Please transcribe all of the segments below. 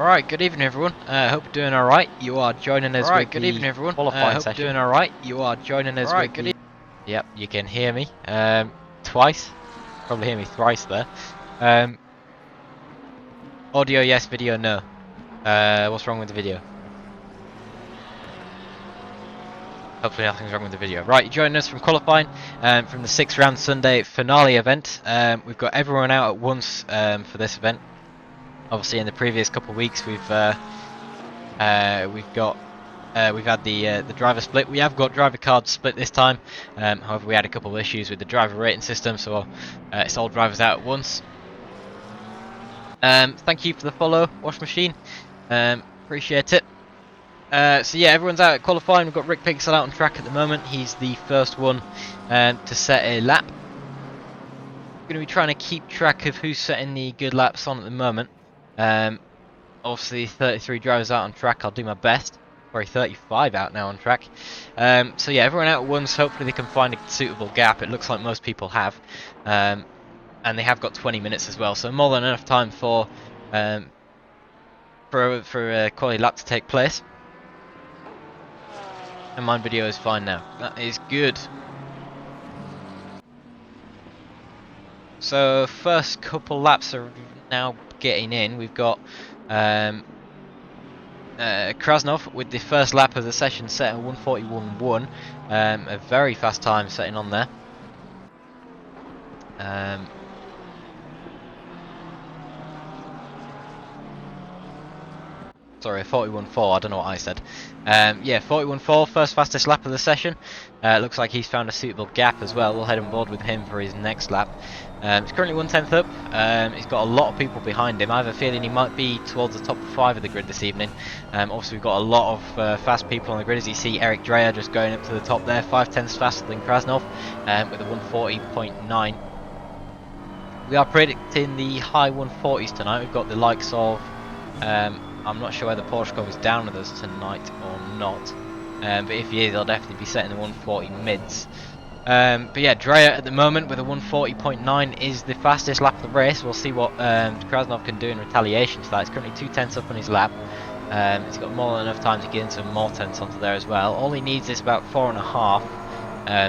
Alright, good evening everyone. Hope you're doing alright. You are joining us with Good evening, everyone. qualifying Hope session. you're doing alright. You are joining us with Good the... Yep, you can hear me. Twice. Probably hear me thrice there. Audio yes, video no. What's wrong with the video? Hopefully nothing's wrong with the video. Right, you're joining us from qualifying from the 6th round Sunday finale event. We've got everyone out at once for this event. Obviously in the previous couple of weeks we've had the driver split. We have got driver cards split this time. However, we had a couple of issues with the driver rating system, so it's all drivers out at once. Thank you for the follow, Wash Machine. Appreciate it. So yeah, everyone's out at qualifying. We've got Rick Pixel out on track at the moment. He's the first one to set a lap. We're going to be trying to keep track of who's setting the good laps on at the moment. Obviously 33 drivers out on track. I'll do my best. Sorry, 35 out now on track. So yeah, everyone out at once. Hopefully they can find a suitable gap. It looks like most people have. And they have got 20 minutes as well, so more than enough time for a quality lap to take place. And my video is fine now. That is good. So first couple laps are now getting in. We've got Krasnov with the first lap of the session set at 1:41.1. A very fast time setting on there. Sorry, 41.4, I don't know what I said. Yeah, 41.4, first fastest lap of the session. Looks like he's found a suitable gap as well. We'll head on board with him for his next lap. He's currently 1/10 up. He's got a lot of people behind him. I have a feeling he might be towards the top 5 of the grid this evening. Also, we've got a lot of fast people on the grid. As you see, Eric Dreyer just going up to the top there, 5/10 faster than Krasnov with a 1:40.9. We are predicting the high 140s tonight. We've got the likes of... I'm not sure whether Porsche is down with us tonight or not, but if he is, I'll definitely be setting the 140 mids. But yeah, Dreyer at the moment with a 140.9 is the fastest lap of the race. We'll see what Krasnov can do in retaliation to that. He's currently 2 tenths up on his lap. He's got more than enough time to get some more tenths onto there as well. All he needs is about 4.5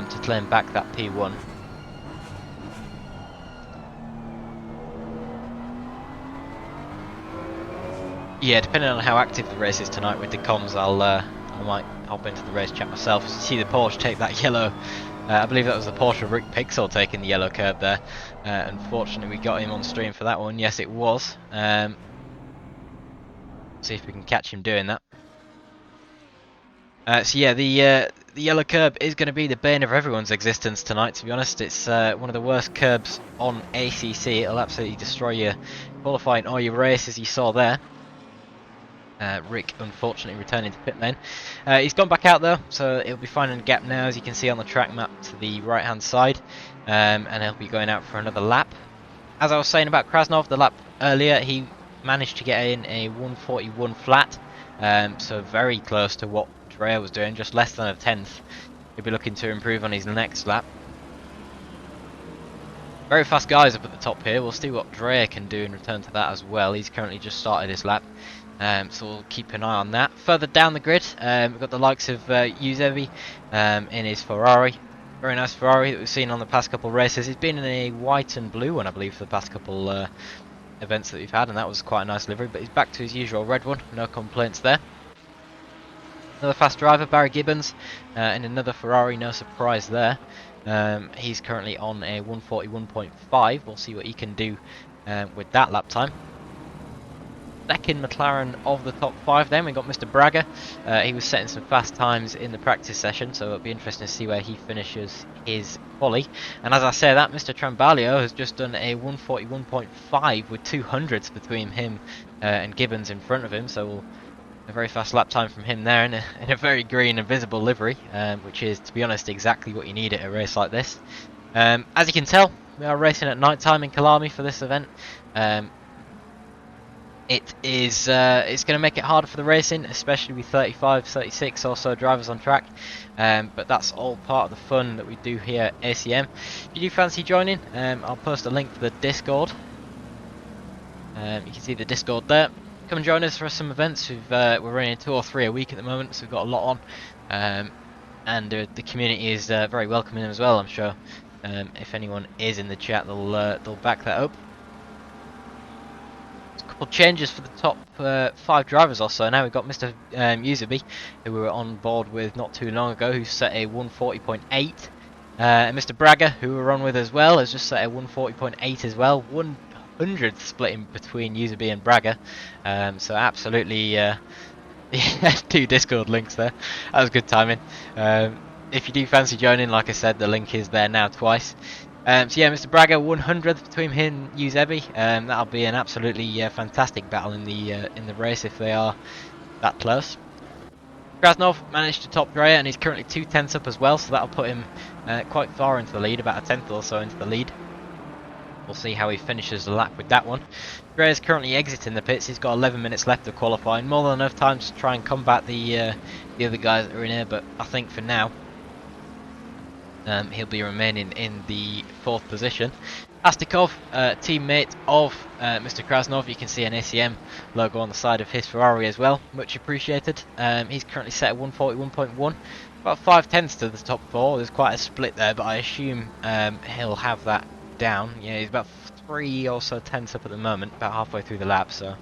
to claim back that P1. Yeah, depending on how active the race is tonight with the comms, I might hop into the race chat myself. See the Porsche take that yellow. I believe that was the Porsche of Rick Pixel taking the yellow curb there. Unfortunately, we got him on stream for that one. Yes, it was. See if we can catch him doing that. So yeah, the yellow curb is going to be the bane of everyone's existence tonight. To be honest, it's one of the worst curbs on ACC. It'll absolutely destroy your qualifying or your race, as you saw there. Rick unfortunately returning to pit lane. He's gone back out though, so he'll be finding a gap now, as you can see on the track map to the right hand side, and he'll be going out for another lap. As I was saying about Krasnov, the lap earlier, he managed to get in a 1:41 flat, so very close to what Dreyer was doing, just less than a tenth. He'll be looking to improve on his next lap. Very fast guys up at the top here. We'll see what Dreyer can do in return to that as well. He's currently just started his lap. So we'll keep an eye on that. Further down the grid, we've got the likes of Yuzevi in his Ferrari. Very nice Ferrari that we've seen on the past couple of races. He's been in a white and blue one, I believe, for the past couple events that we've had, and that was quite a nice livery. But he's back to his usual red one, no complaints there. Another fast driver, Barry Gibbons, in another Ferrari, no surprise there. He's currently on a 1:41.5. We'll see what he can do with that lap time. Second McLaren of the top 5 then, we got Mr. Braga. He was setting some fast times in the practice session, so it'll be interesting to see where he finishes his quali. And as I say that, Mr. Trambalio has just done a 1:41.5 with 200s between him and Gibbons in front of him, so a very fast lap time from him there in a very green and visible livery, which is, to be honest, exactly what you need at a race like this. As you can tell, we are racing at night time in Kalami for this event. It's going to make it harder for the racing, especially with 35, 36 or so drivers on track. But that's all part of the fun that we do here at ACM. If you do fancy joining, I'll post a link to the Discord. You can see the Discord there. come and join us for some events. We're running 2 or 3 a week at the moment, so we've got a lot on. And the community is very welcoming as well, I'm sure. If anyone is in the chat, they'll back that up. A couple of changes for the top 5 drivers or so. Now we've got Mr. Userby, who we were on board with not too long ago, who set a 140.8. And Mr. Bragger, who we're on with as well, has just set a 140.8 as well. 100 split in between Userby and Bragger. So absolutely, yeah, 2 Discord links there. That was good timing. If you do fancy joining, like I said, the link is there now twice. So yeah, Mr. Bragger, 100th between him and Userby. That'll be an absolutely fantastic battle in the race if they are that close. Krasnov managed to top Drea, and he's currently 2/10 up as well, so that'll put him quite far into the lead, about a 10th or so into the lead. We'll see how he finishes the lap with that one. Drea is currently exiting the pits. He's got 11 minutes left of qualifying, more than enough time to try and combat the other guys that are in here, but I think for now he'll be remaining in the 4th position. Astikov, teammate of Mr. Krasnov, you can see an ACM logo on the side of his Ferrari as well, much appreciated. He's currently set at 141.1, about 5/10 to the top 4. There's quite a split there, but I assume he'll have that down. Yeah, he's about 3 or so tenths up at the moment, about halfway through the lap. So,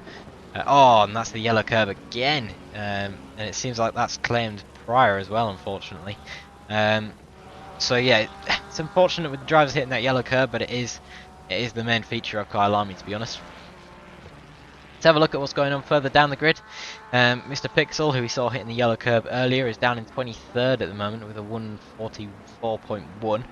oh, and that's the yellow curb again, and it seems like that's claimed prior as well, unfortunately. So yeah, it's unfortunate with the drivers hitting that yellow curb, but it is the main feature of Kyle Army, to be honest. Let's have a look at what's going on further down the grid. Mr. Pixel, who we saw hitting the yellow curb earlier, is down in 23rd at the moment with a 144.1.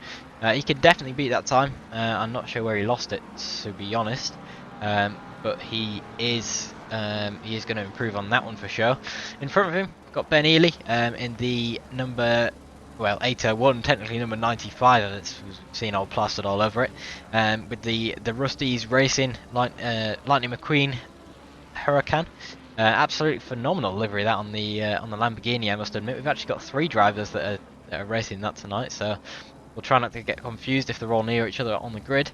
He could definitely beat that time. I'm not sure where he lost it, to be honest, but he is going to improve on that one for sure. In front of him, got Ben Ely in the number, well, 801, technically number 95, and it's seen all plastered all over it. With the Rusties Racing Lightning McQueen Huracan. Absolutely phenomenal livery that on the Lamborghini, I must admit. We've actually got 3 drivers that are racing that tonight, so we'll try not to get confused if they're all near each other on the grid.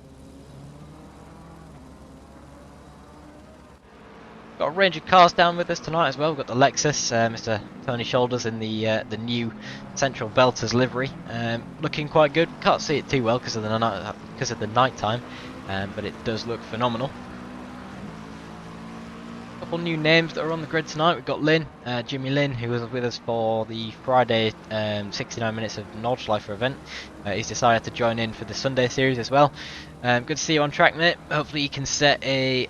Got a range of cars down with us tonight as well. We've got the Lexus, Mr. Tony Shoulders in the new Central Belters livery, looking quite good. Can't see it too well because of the night time, but it does look phenomenal. Couple new names that are on the grid tonight. We've got Lynn, Jimmy Lynn, who was with us for the Friday 69 minutes of Nordschleifer event. He's decided to join in for the Sunday series as well. Good to see you on track, mate. Hopefully you can set a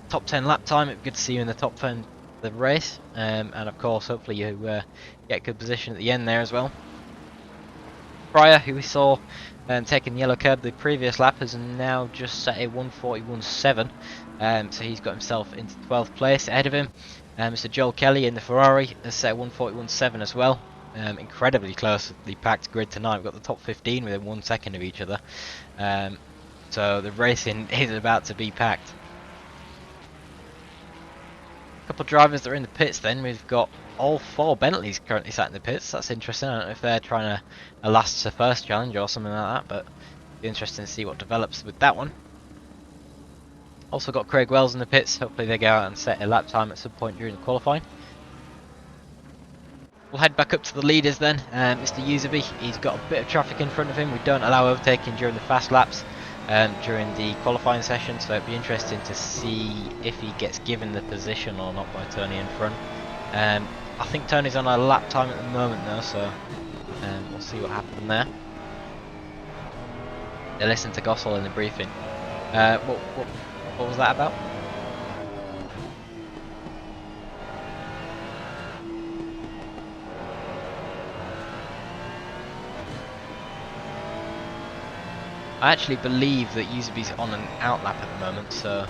top 10 lap time. It'd be good to see you in the top 10 of the race, and of course hopefully you get a good position at the end there as well. Pryor, who we saw taking the yellow curb the previous lap, has now just set a 141.7, so he's got himself into 12th place. Ahead of him, Mr. Joel Kelly in the Ferrari has set a 141.7 as well. Incredibly closely packed grid tonight. We've got the top 15 within 1 second of each other, so the racing is about to be packed. Couple of drivers that are in the pits then. We've got all 4 Bentleys currently sat in the pits. That's interesting. I don't know if they're trying a last to first challenge or something like that, but it'll be interesting to see what develops with that one. Also got Craig Wells in the pits. Hopefully they go out and set a lap time at some point during the qualifying. We'll head back up to the leaders then. Mr. Userby, he's got a bit of traffic in front of him. We don't allow overtaking during the fast laps during the qualifying session, so it'll be interesting to see if he gets given the position or not by Tony in front. I think Tony's on a lap time at the moment though, so we'll see what happens there. They listened to Gossel in the briefing. What was that about? I actually believe that Userby's on an outlap at the moment, so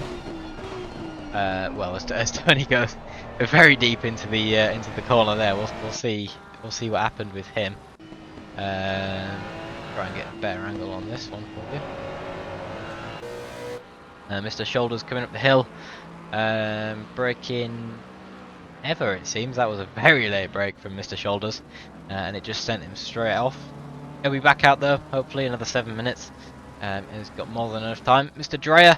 well, as Tony goes very deep into the corner there, we'll see what happened with him. Try and get a better angle on this one for you. Mr. Shoulders coming up the hill, braking ever, it seems. That was a very late break from Mr. Shoulders, and it just sent him straight off. He'll be back out though, hopefully another 7 minutes. He's got more than enough time. Mr. Dreyer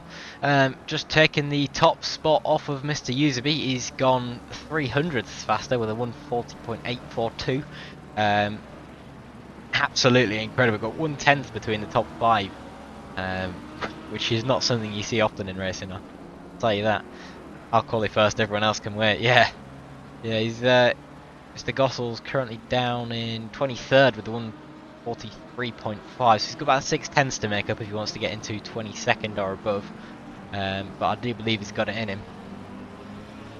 just taking the top spot off of Mr. Userby. He's gone 300ths faster with a 140.842. Absolutely incredible. Got 1/10 between the top 5, which is not something you see often in racing. I'll tell you that. I'll qualify first. Everyone else can wait. Yeah, He's Mr. Gossell's currently down in 23rd with the 143.5, so he's got about 6/10 to make up if he wants to get into 22nd or above. But I do believe he's got it in him,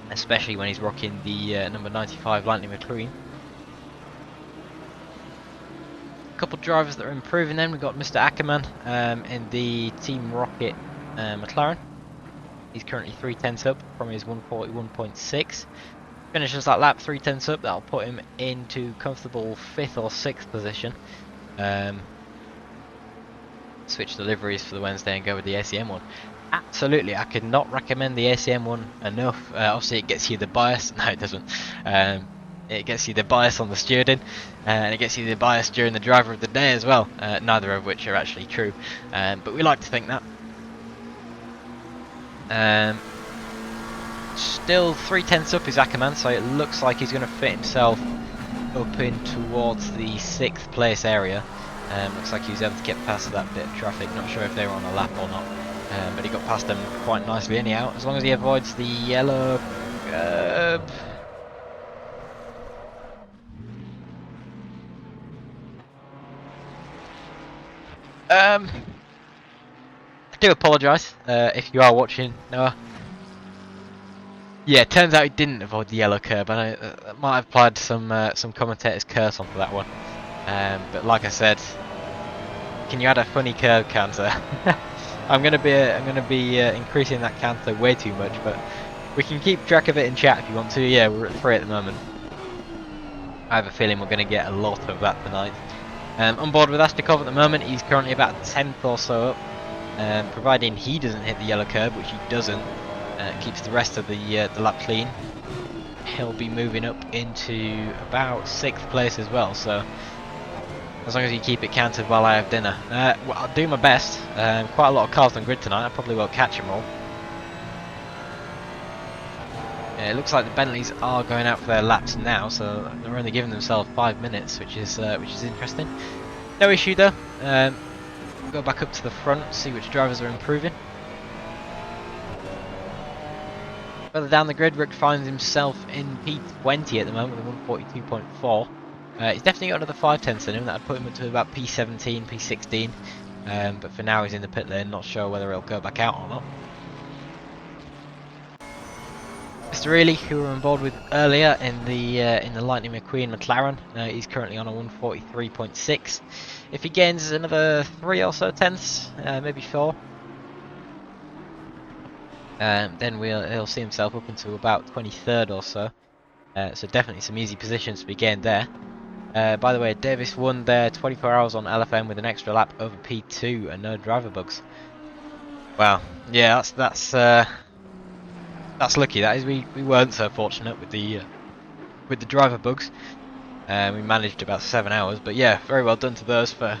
especially when he's rocking the number 95 Lightning McQueen. A couple of drivers that are improving then. We've got Mr. Ackerman in the Team Rocket McLaren. He's currently 3/10 up from his 141.6. Finishes that lap 3/10 up, that'll put him into comfortable 5th or 6th position. Switch deliveries for the Wednesday and go with the ACM one. Absolutely, I could not recommend the ACM one enough. Obviously it gets you the bias, no it doesn't. It gets you the bias on the stewarding, and it gets you the bias during the driver of the day as well, neither of which are actually true, but we like to think that. Still 3/10 up is Ackerman, so it looks like he's going to fit himself up in towards the 6th place area. Looks like he was able to get past that bit of traffic, not sure if they were on a lap or not, but he got past them quite nicely anyhow, as long as he avoids the yellow curb. I do apologise if you are watching, Noah. Yeah, it turns out he didn't avoid the yellow curb. I know that might have applied some commentator's curse onto that one. But like I said, can you add a funny curb counter? I'm gonna be increasing that counter way too much, but we can keep track of it in chat if you want to. Yeah, we're at 3 at the moment. I have a feeling we're gonna get a lot of that tonight. On board with Astikov at the moment, he's currently about 10th or so up, providing he doesn't hit the yellow curb, which he doesn't. Keeps the rest of the lap clean. He'll be moving up into about 6th place as well, so as long as you keep it counted while I have dinner. Well, I'll do my best. Quite a lot of cars on grid tonight, I probably won't catch them all. It looks like the Bentleys are going out for their laps now, so they're only giving themselves 5 minutes, which is interesting. No issue though. Go back up to the front, see which drivers are improving. Further down the grid, Rick finds himself in P20 at the moment with 142.4. He's definitely got another 5/10 in him. That would put him up to about P17, P16. But for now, he's in the pit lane. Not sure whether he'll go back out or not. Mr. Reilly, who we were on board with earlier in the Lightning McQueen McLaren, he's currently on a 143.6. If he gains another 3 or so tenths, maybe 4. Then he'll see himself up into about 23rd or so. So definitely some easy positions to be gained there. By the way, Davis won their 24 hours on LFM with an extra lap over P2 and no driver bugs. Wow, yeah, that's lucky. That is, we weren't so fortunate with the driver bugs. We managed about 7 hours, but yeah, very well done to those for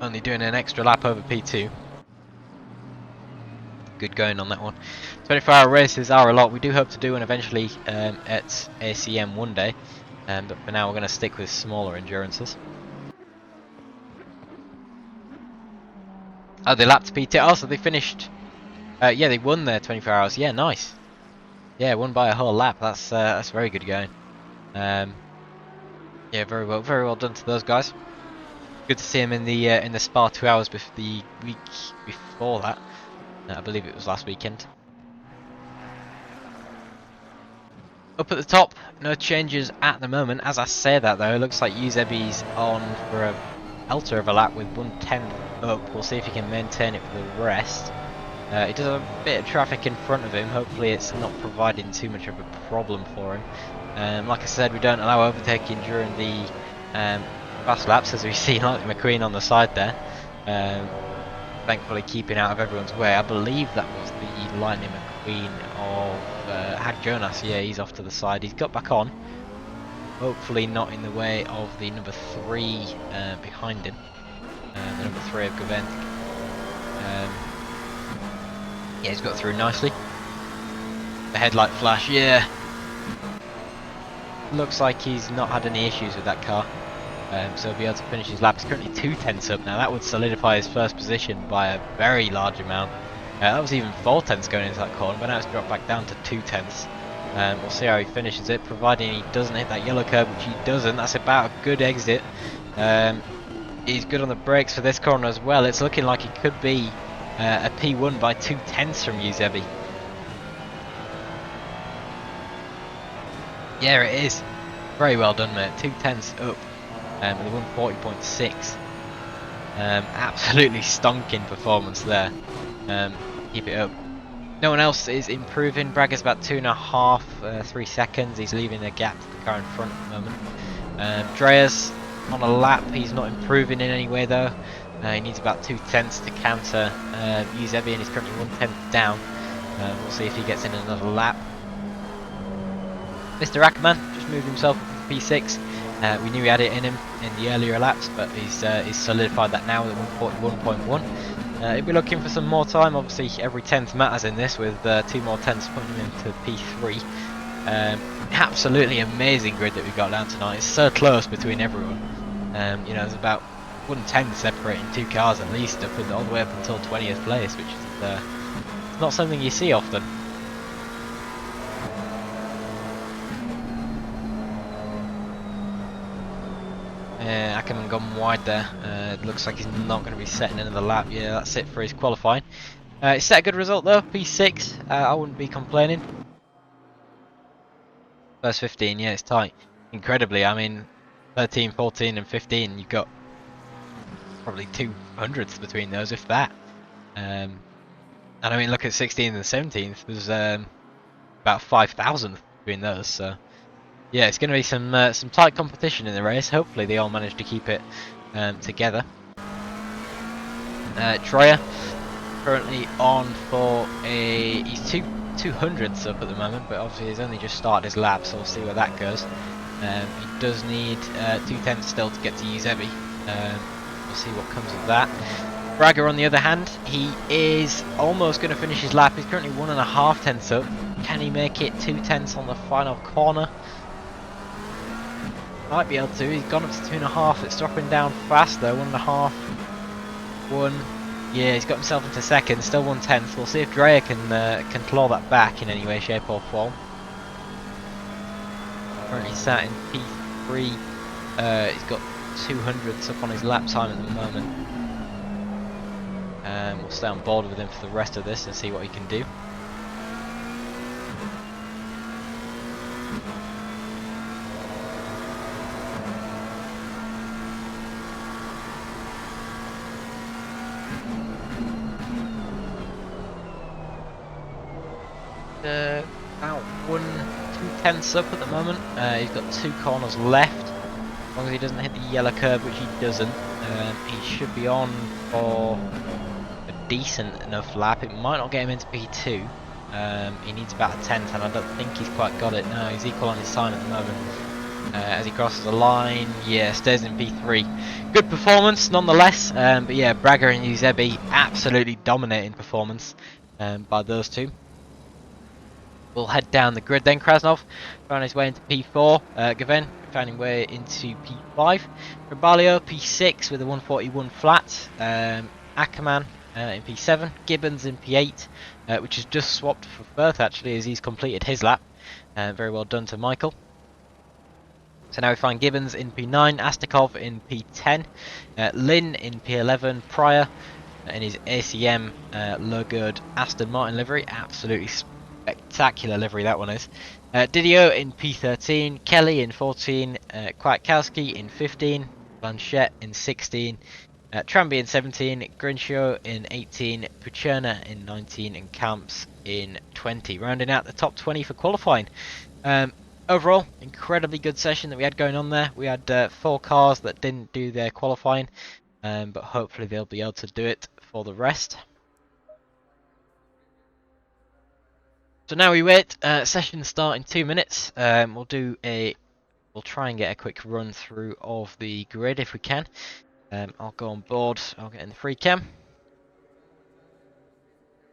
only doing an extra lap over P2. Good going on that one. 24-hour races are a lot. We do hope to do one eventually at ACM one day, but for now we're going to stick with smaller endurances. Oh, they lapped P2. Oh, so they finished. Yeah, they won their 24 hours. Yeah, nice. Yeah, won by a whole lap. That's very good going. Yeah, very well done to those guys. Good to see him in the Spa 2 hours the week before that. I believe it was last weekend. Up at the top, no changes at the moment. As I say that though, it looks like Uzebi's on for a belter of a lap with 1/10 up. We'll see if he can maintain it for the rest. He does have a bit of traffic in front of him. Hopefully it's not providing too much of a problem for him. Like I said, we don't allow overtaking during the fast laps, as we see Lightning McQueen on the side there. Thankfully keeping out of everyone's way. I believe that was the Lightning McQueen of Hag Jonas. Yeah, he's off to the side. He's got back on. Hopefully not in the way of the number 3 behind him. the number 3 of Gavin. Yeah, he's got through nicely. The headlight flash, yeah. Looks like he's not had any issues with that car. So he'll be able to finish his lap. He's currently 2 tenths up now. That would solidify his first position by a very large amount. That was even 4 tenths going into that corner, but now it's dropped back down to 2 tenths. We'll see how he finishes it, providing he doesn't hit that yellow curb, which he doesn't. That's about a good exit. He's good on the brakes for this corner as well. It's looking like he could be a P1 by 2 tenths from Eusebi. Yeah, it is. Very well done, mate. 2 tenths up with a 140.6. Absolutely stonking performance there. Keep it up. No one else is improving. Bragger's about 2.5, 3 seconds. He's leaving a gap to the car in front at the moment. Drea's on a lap. He's not improving in any way though. He needs about 2 tenths to counter Eusebi, and he's currently 1 tenth down. We'll see if he gets in another lap. Mr. Ackerman just moved himself up to P6. We knew he had it in him in the earlier laps, but he's solidified that now with 141.1. He'll be looking for some more time. Obviously, every tenth matters in this, with 2 more tenths putting him into P3. Absolutely amazing grid that we got down tonight. It's so close between everyone. You know, there's about 1 tenth separating 2 cars at least, all the way up until 20th place, which is not something you see often. Ackerman gone wide there. It looks like he's not going to be setting another lap. Yeah, that's it for his qualifying. He set a good result though, P6. I wouldn't be complaining. First 15, yeah, it's tight. Incredibly, I mean, 13, 14 and 15, you've got probably 200ths between those, if that. And I mean, look at 16th and 17th, there's about 5,000 between those, so... Yeah, it's going to be some tight competition in the race. Hopefully they all manage to keep it together. Troyer currently on for he's 200ths up at the moment, but obviously he's only just started his lap, so we'll see where that goes. He does need 2 tenths still to get to Eusebi. We'll see what comes of that. Bragger, on the other hand, he is almost going to finish his lap. He's currently 1.5 tenths up. Can he make it 2 tenths on the final corner? Might be able to. He's gone up to 2.5. It's dropping down fast though. 1.5. 1. Yeah, he's got himself into second. Still 1 tenth. We'll see if Dreyer can claw that back in any way, shape or form. Currently sat in P3. He's got 200ths up on his lap time at the moment. We'll stay on board with him for the rest of this and see what he can do. About 2 tenths up at the moment. He's got 2 corners left. As long as he doesn't hit the yellow curb, which he doesn't, he should be on for a decent enough lap. It might not get him into P2. He needs about a tenth, and I don't think he's quite got it. No, he's equal on his time at the moment. As he crosses the line, yeah, stays in P3. Good performance nonetheless, but yeah, Bragger and Eusebi absolutely dominating performance by those two. We'll head down the grid then. Krasnov found his way into P4. Gavin found his way into P5. Rabalio P6 with a 141 flat. Ackerman in P7. Gibbons in P8, which has just swapped for Firth actually as he's completed his lap. Very well done to Michael. So now we find Gibbons in P9, Astikov in P10, Lynn in P11, Pryor in his ACM Lurgard Aston Martin livery. Absolutely spectacular livery that one is. Didio in P13, Kelly in 14, Kwiatkowski in 15, Blanchette in 16, Tramby in 17, Grinshaw in 18, Pucherna in 19, and Camps in 20. Rounding out the top 20 for qualifying. Overall, incredibly good session that we had going on there. We had 4 cars that didn't do their qualifying, but hopefully they'll be able to do it for the rest. So now we wait. Session start in 2 minutes. We'll try and get a quick run through of the grid if we can. I'll go on board. I'll get in the free cam.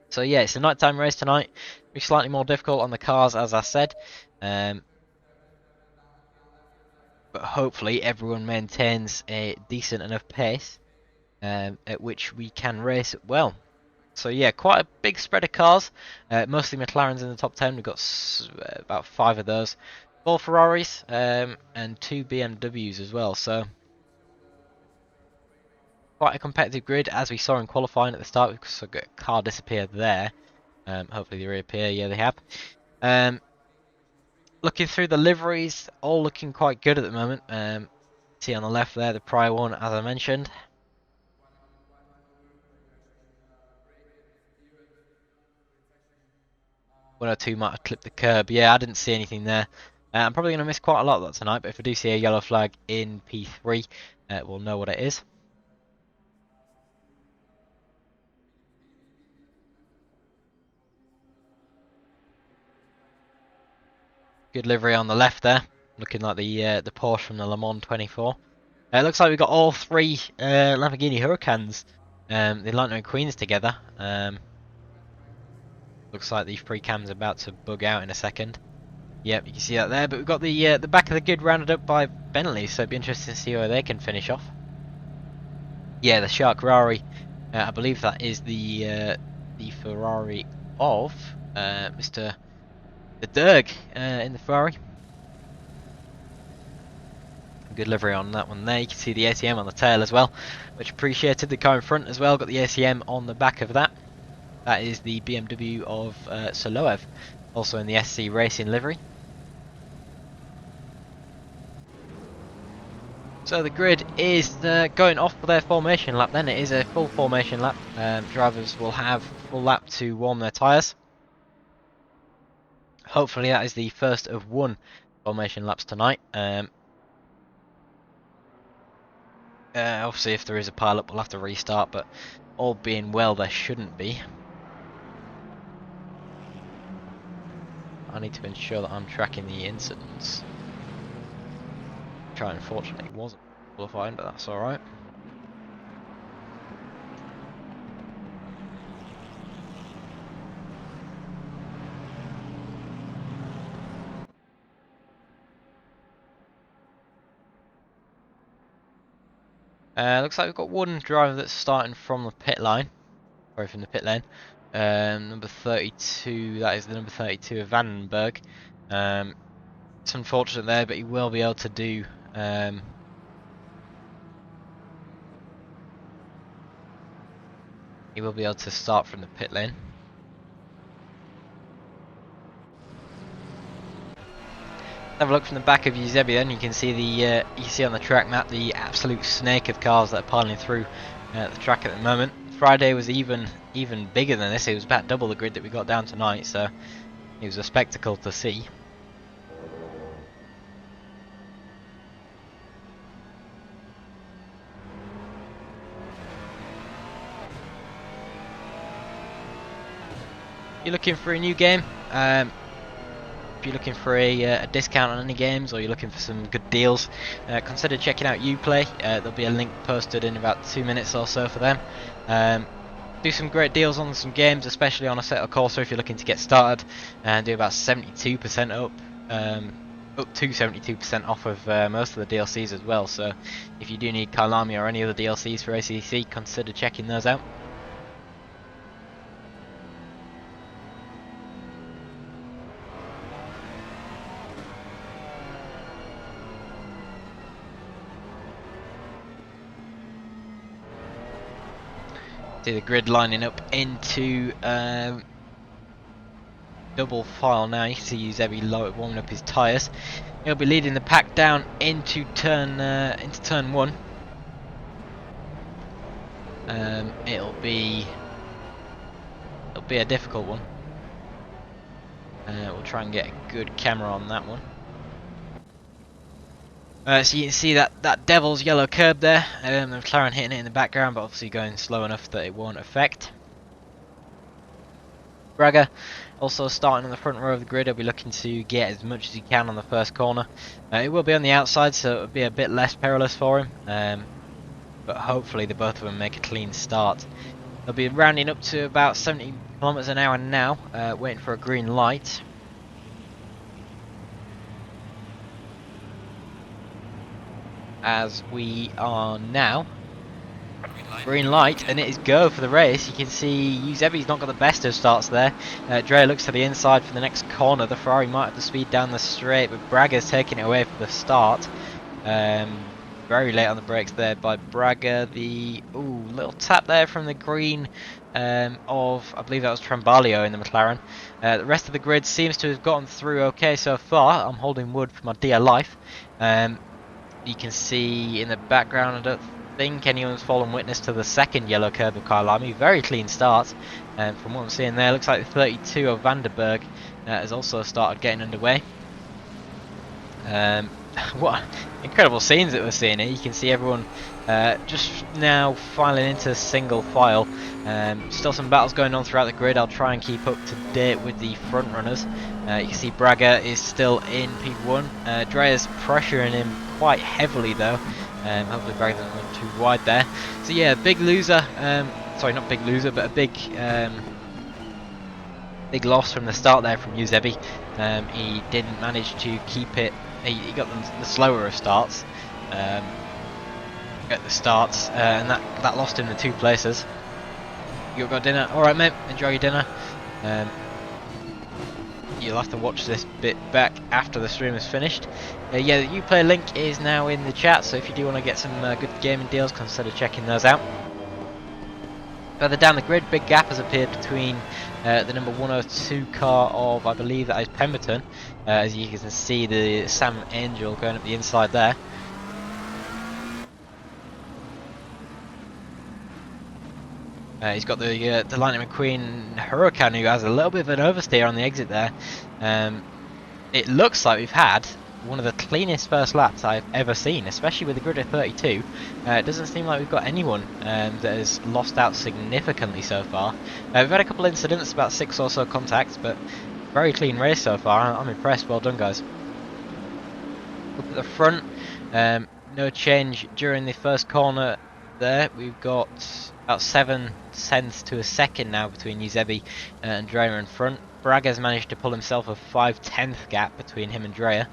So yeah, it's a nighttime race tonight. Be slightly more difficult on the cars, as I said. But hopefully everyone maintains a decent enough pace at which we can race well. So yeah, quite a big spread of cars. Mostly McLarens in the top 10. We've got about 5 of those. 4 Ferraris and 2 BMWs as well. So quite a competitive grid, as we saw in qualifying at the start. We've got a car disappeared there. Hopefully they reappear. Yeah, they have. Looking through the liveries, all looking quite good at the moment. See on the left there, the prior one, as I mentioned. 102 might have clipped the curb. Yeah, I didn't see anything there. I'm probably going to miss quite a lot of that tonight, but if I do see a yellow flag in P3, we'll know what it is. Good livery on the left there, looking like the Porsche from the Le Mans 24. It looks like we've got all 3 Lamborghini Huracans, the Lightning Queens together. Looks like the free cam's about to bug out in a second. Yep, you can see that there. But we've got the back of the grid rounded up by Bentley, so it'd be interesting to see where they can finish off. Yeah, the Shark Ferrari. I believe that is the Ferrari of Mr. the Derg in the Ferrari. Good livery on that one there. You can see the ACM on the tail as well, which appreciated. The car in front as well. Got the ACM on the back of that. That is the BMW of Soloev, also in the SC Racing livery. So the grid is going off for their formation lap then. It is a full formation lap. Drivers will have full lap to warm their tyres. Hopefully that is the first of 1 formation laps tonight. Obviously if there is a pile-up we'll have to restart, but all being well there shouldn't be. I need to ensure that I'm tracking the incidents. Try, unfortunately wasn't qualifying, but that's alright. Looks like we've got 1 driver that's starting from the pit line, sorry, from the pit lane. Number 32, that is the number 32 of Vandenberg. It's unfortunate there, but he will be able to do he will be able to start from the pit lane. Have a look from the back of Eusebi then. You can see you see on the track map the absolute snake of cars that are piling through the track at the moment. Friday was even bigger than this. It was about double the grid that we got down tonight, so it was a spectacle to see. You're looking for a new game. If you're looking for a discount on any games, or you're looking for some good deals, consider checking out Uplay. There'll be a link posted in about 2 minutes or so for them. Do some great deals on some games, especially on Assetto Corsa if you're looking to get started, and do about 72% up to 72% off of most of the DLCs as well. So if you do need Kailami or any other DLCs for ACC, consider checking those out. See the grid lining up into double file now. You can see Eusebi warming up his tyres. He'll be leading the pack down into turn 1. It'll be a difficult one. We'll try and get a good camera on that one. So you can see that devil's yellow curb there. The McLaren hitting it in the background, but obviously going slow enough that it won't affect. Braga also starting on the front row of the grid. He'll be looking to get as much as he can on the first corner. It will be on the outside, so it'll be a bit less perilous for him. but hopefully the both of them make a clean start. They'll be rounding up to about 70 kilometers an hour now, waiting for a green light. As we are now. Green light, and it is go for the race. You can see Eusebi's not got the best of starts there. Dre looks to the inside for the next corner. The Ferrari might have the speed down the straight, but Braga's taking it away for the start. Very late on the brakes there by Braga. The little tap there from the green of, I believe that was Trambalio in the McLaren. The rest of the grid seems to have gotten through okay so far. I'm holding wood for my dear life. You can see in the background, I don't think anyone's fallen witness to the second yellow curb of Kyle Lamy. Very clean start. From what I'm seeing there, looks like the 32 of Vanderberg has also started getting underway. What incredible scenes that we're seeing here. You can see everyone just now filing into single file. Still some battles going on throughout the grid. I'll try and keep up to date with the front runners. You can see Braga is still in P1. Drea's pressuring him quite heavily though. Hopefully Braga doesn't run too wide there. So yeah, big loser. Sorry, not big loser, but a big big loss from the start there from Eusebi. He didn't manage to keep it. He got the slower of starts. At the starts, and that lost him the 2 places. You got dinner? All right, mate. Enjoy your dinner. You'll have to watch this bit back after the stream is finished. Yeah, the Uplay link is now in the chat, so if you do want to get some good gaming deals, consider checking those out. Further down the grid, big gap has appeared between the number 102 car of, I believe that is Pemberton. As you can see, the Sam Angel going up the inside there. He's got the Lightning McQueen Huracan, who has a little bit of an oversteer on the exit there. It looks like we've had one of the cleanest first laps I've ever seen, especially with the grid of 32. It doesn't seem like we've got anyone that has lost out significantly so far. We've had a couple of incidents, about 6 or so contacts, but very clean race so far. I'm impressed. Well done, guys. Up at the front, no change during the first corner there. We've got about 7 tenths to a second now between Eusebi and Dreyer in front. Braga's managed to pull himself a 5/10 gap between him and Dreyer.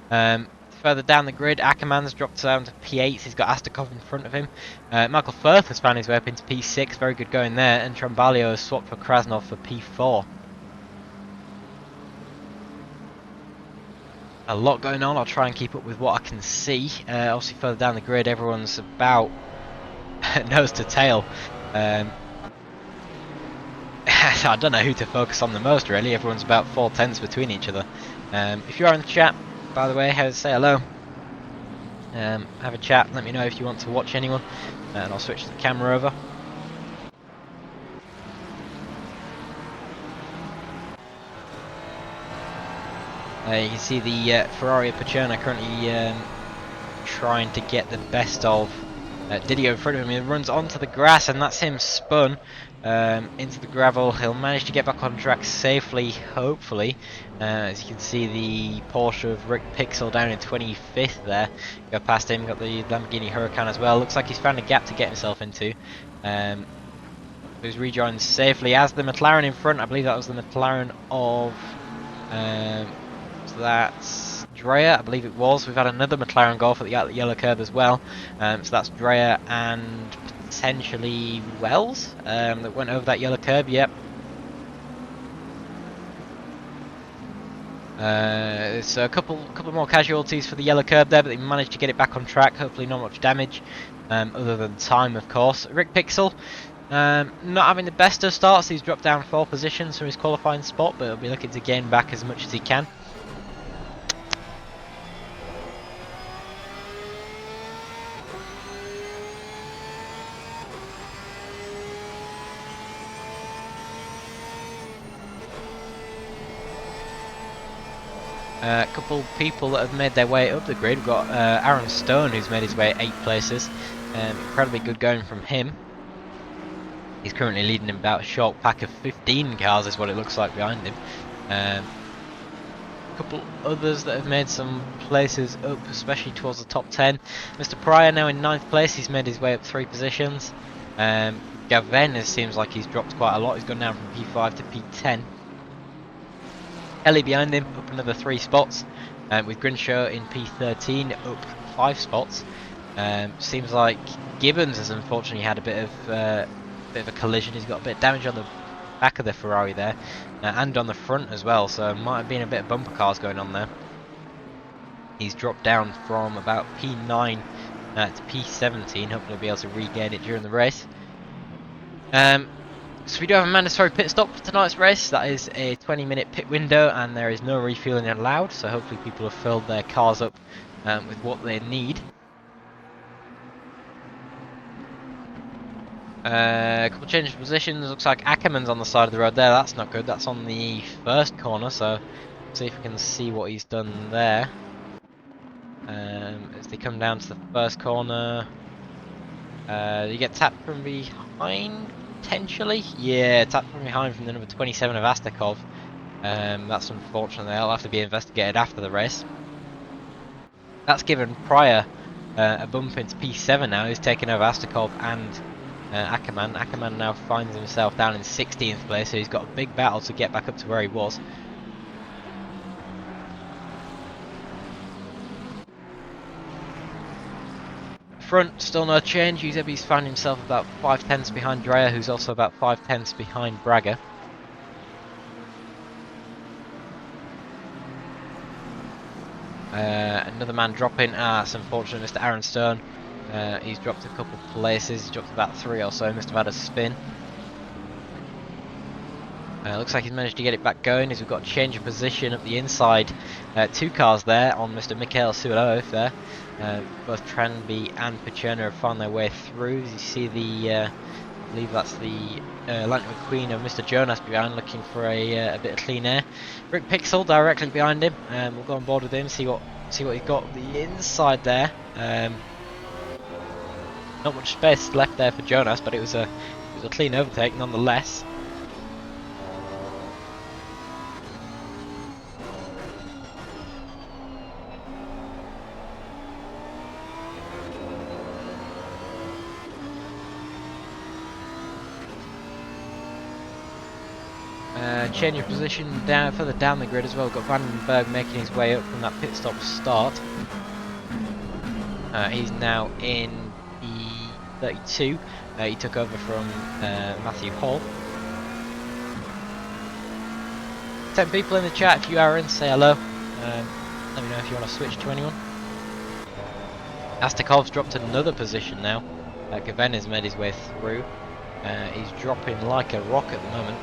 Further down the grid, Ackermann's dropped down to P8. He's got Astakov in front of him. Michael Firth has found his way up into P6. Very good going there. And Trambalio has swapped for Krasnov for P4. A lot going on. I'll try and keep up with what I can see. Obviously, further down the grid, everyone's about nose to tail. I don't know who to focus on the most, really. Everyone's about 4 tenths between each other. If you are in the chat, by the way, say hello. Have a chat. Let me know if you want to watch anyone, and I'll switch the camera over. You can see the Ferrari Pacerna currently trying to get the best of Didio in front of him. He runs onto the grass, and that's him spun into the gravel. He'll manage to get back on track safely, hopefully. As you can see, the Porsche of Rick Pixel down in 25th there. Go past him, got the Lamborghini Huracan as well. Looks like he's found a gap to get himself into. He's rejoined safely as the McLaren in front. I believe that was the McLaren of... so that's Dreyer, I believe it was. We've had another McLaren Golf at the yellow curb as well. So that's Dreyer and potentially Wells that went over that yellow curb. Yep. So a couple more casualties for the yellow curb there, but they managed to get it back on track. Hopefully not much damage, other than time, of course. Rick Pixel, not having the best of starts. He's dropped down 4 positions from his qualifying spot, but he'll be looking to gain back as much as he can. A couple people that have made their way up the grid. We've got Aaron Stone, who's made his way 8 places. Incredibly good going from him. He's currently leading about a short pack of 15 cars, is what it looks like behind him. couple others that have made some places up, especially towards the top 10. Mr. Pryor now in 9th place, he's made his way up 3 positions. Gavin, it seems like he's dropped quite a lot, he's gone down from P5 to P10. Ellie behind him, up another 3 spots, with Grinshaw in P13, up 5 spots. Seems like Gibbons has unfortunately had a bit of a collision. He's got a bit of damage on the back of the Ferrari there, and on the front as well, so might have been a bit of bumper cars going on there. He's dropped down from about P9 to P17, hopefully he'll be able to regain it during the race. So we do have a mandatory pit stop for tonight's race. That is a 20-minute pit window, and there is no refueling allowed, so hopefully people have filled their cars up with what they need. A couple of changes of positions. Looks like Ackerman's on the side of the road there. That's not good. That's on the first corner, so see if we can see what he's done there. As they come down to the first corner, you get tapped from behind, potentially? Yeah, tapped from behind from the number 27 of Astakov. That's unfortunate. They'll have to be investigated after the race. That's given Pryor a bump into P7 now. He's taken over Astakov and Ackerman. Ackerman now finds himself down in 16th place, so he's got a big battle to get back up to where he was. Front, still no change. Eusebi's found himself about 5/10ths behind Dreyer, who's also about 5/10ths behind Braga. Another man dropping. It's unfortunate, Mr. Aaron Stone. He's dropped a couple of places. He's dropped about 3 or so. Must have had a spin. Looks like he's managed to get it back going as we've got a change of position up the inside. 2 cars there on Mr. Mikhail Suilov there. Both Tranby and Pacherno have found their way through. As you see the, I believe that's the Lightning McQueen of Mr. Jonas behind, looking for a bit of clean air. Rick Pixel directly behind him. We'll go on board with him, see what he's got on the inside there. Not much space left there for Jonas, but it was a clean overtake nonetheless. Change of position further down the grid as well. We've got Vandenberg making his way up from that pit stop start. He's now in P32. He took over from Matthew Hall. 10 people in the chat. If you are in, say hello. Let me know if you want to switch to anyone. Astakov's dropped another position now. Gavin has made his way through. He's dropping like a rock at the moment.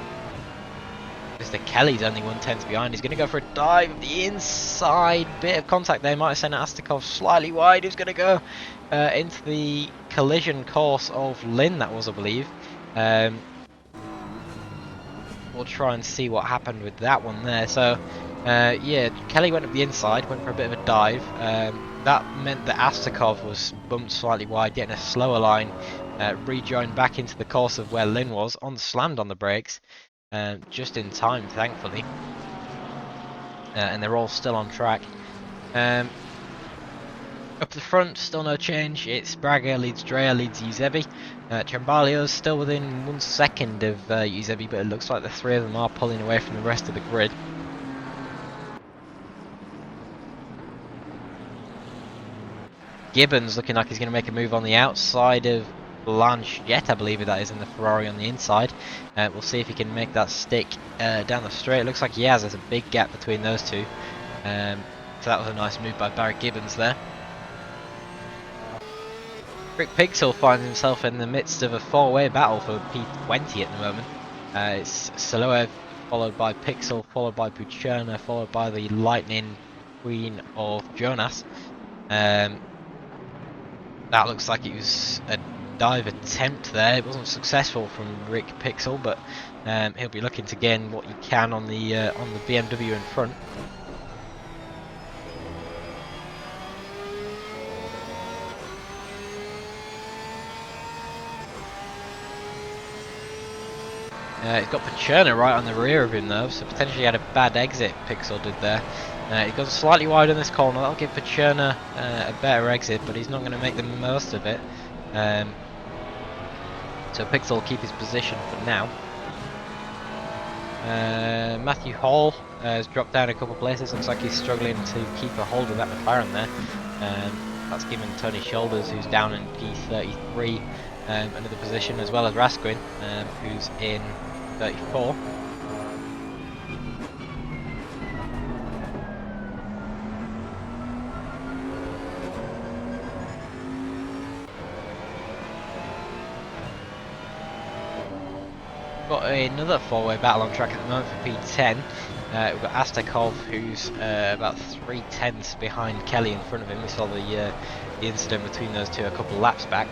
Mr. Kelly's only 1/10 behind. He's going to go for a dive of the inside. Bit of contact there. Might have sent Astakov slightly wide. He's going to go into the collision course of Lynn, that was, I believe. We'll try and see what happened with that one there. So, yeah, Kelly went up the inside, went for a bit of a dive. That meant that Astakov was bumped slightly wide, getting a slower line, rejoined back into the course of where Lynn was, slammed on the brakes. Just in time, thankfully, and they're all still on track. Up the front, still no change. It's Braga leads Dreyer, leads Eusebi. Chambalio's still within 1 second of Eusebi, but it looks like the 3 of them are pulling away from the rest of the grid. Gibbons looking like he's going to make a move on the outside of Blanchett, I believe that is, in the Ferrari on the inside. We'll see if he can make that stick down the straight. It looks like he has. There's a big gap between those two. So that was a nice move by Barry Gibbons there. Rick Pixel finds himself in the midst of a 4-way battle for P20 at the moment. It's Saloev, followed by Pixel, followed by Pucherna, followed by the Lightning Queen of Jonas. That looks like it was a dive attempt there. It wasn't successful from Rick Pixel, but he'll be looking to gain what he can on the BMW in front. He's got Pacherna right on the rear of him though, so potentially had a bad exit, Pixel did there. He goes slightly wide in this corner. That'll give Pacherna a better exit, but he's not going to make the most of it. So Pixel will keep his position for now. Matthew Hall has dropped down a couple of places. Looks like he's struggling to keep a hold of that McLaren there. That's given Tony Shoulders, who's down in P33, another position, as well as Raskin, who's in 34. Got another four-way battle on track at the moment for P10. We've got Astakov, who's about 3/10 behind Kelly in front of him. We saw the incident between those two a couple laps back.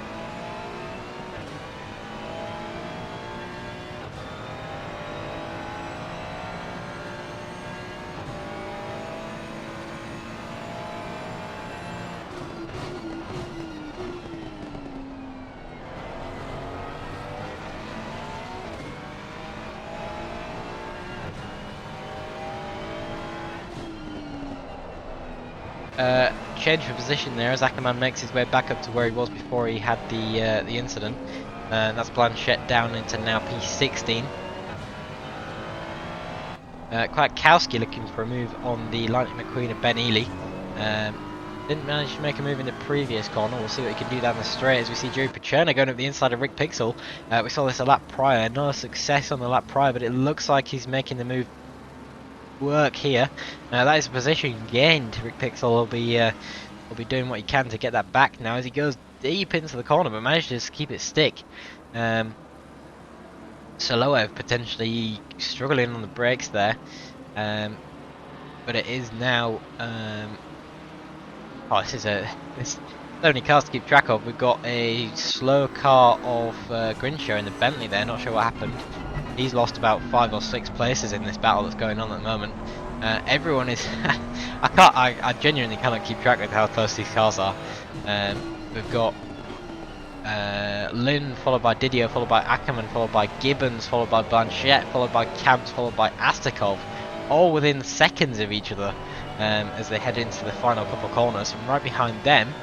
Change for position there as Ackerman makes his way back up to where he was before he had the incident. That's Blanchette down into now P16. Kwiatkowski looking for a move on the Lightning McQueen of Ben Ely. Didn't manage to make a move in the previous corner. We'll see what he can do down the straight as we see Jerry Pacherna going up the inside of Rick Pixel. We saw this a lap prior. No success on the lap prior, but it looks like he's making the move work here. That is a position gained. Rick Pixel will be doing what he can to get that back now as he goes deep into the corner, but manages to keep it stick. Soloev potentially struggling on the brakes there, but it is now. This only cars to keep track of. We've got a slow car of Grinshaw in the Bentley there. Not sure what happened. He's lost about 5 or 6 places in this battle that's going on at the moment. Everyone is. I genuinely cannot keep track of how close these cars are. We've got Lynn, followed by Didier, followed by Ackerman, followed by Gibbons, followed by Blanchette, followed by Camps, followed by Astakov, all within seconds of each other as they head into the final couple of corners. And right behind them,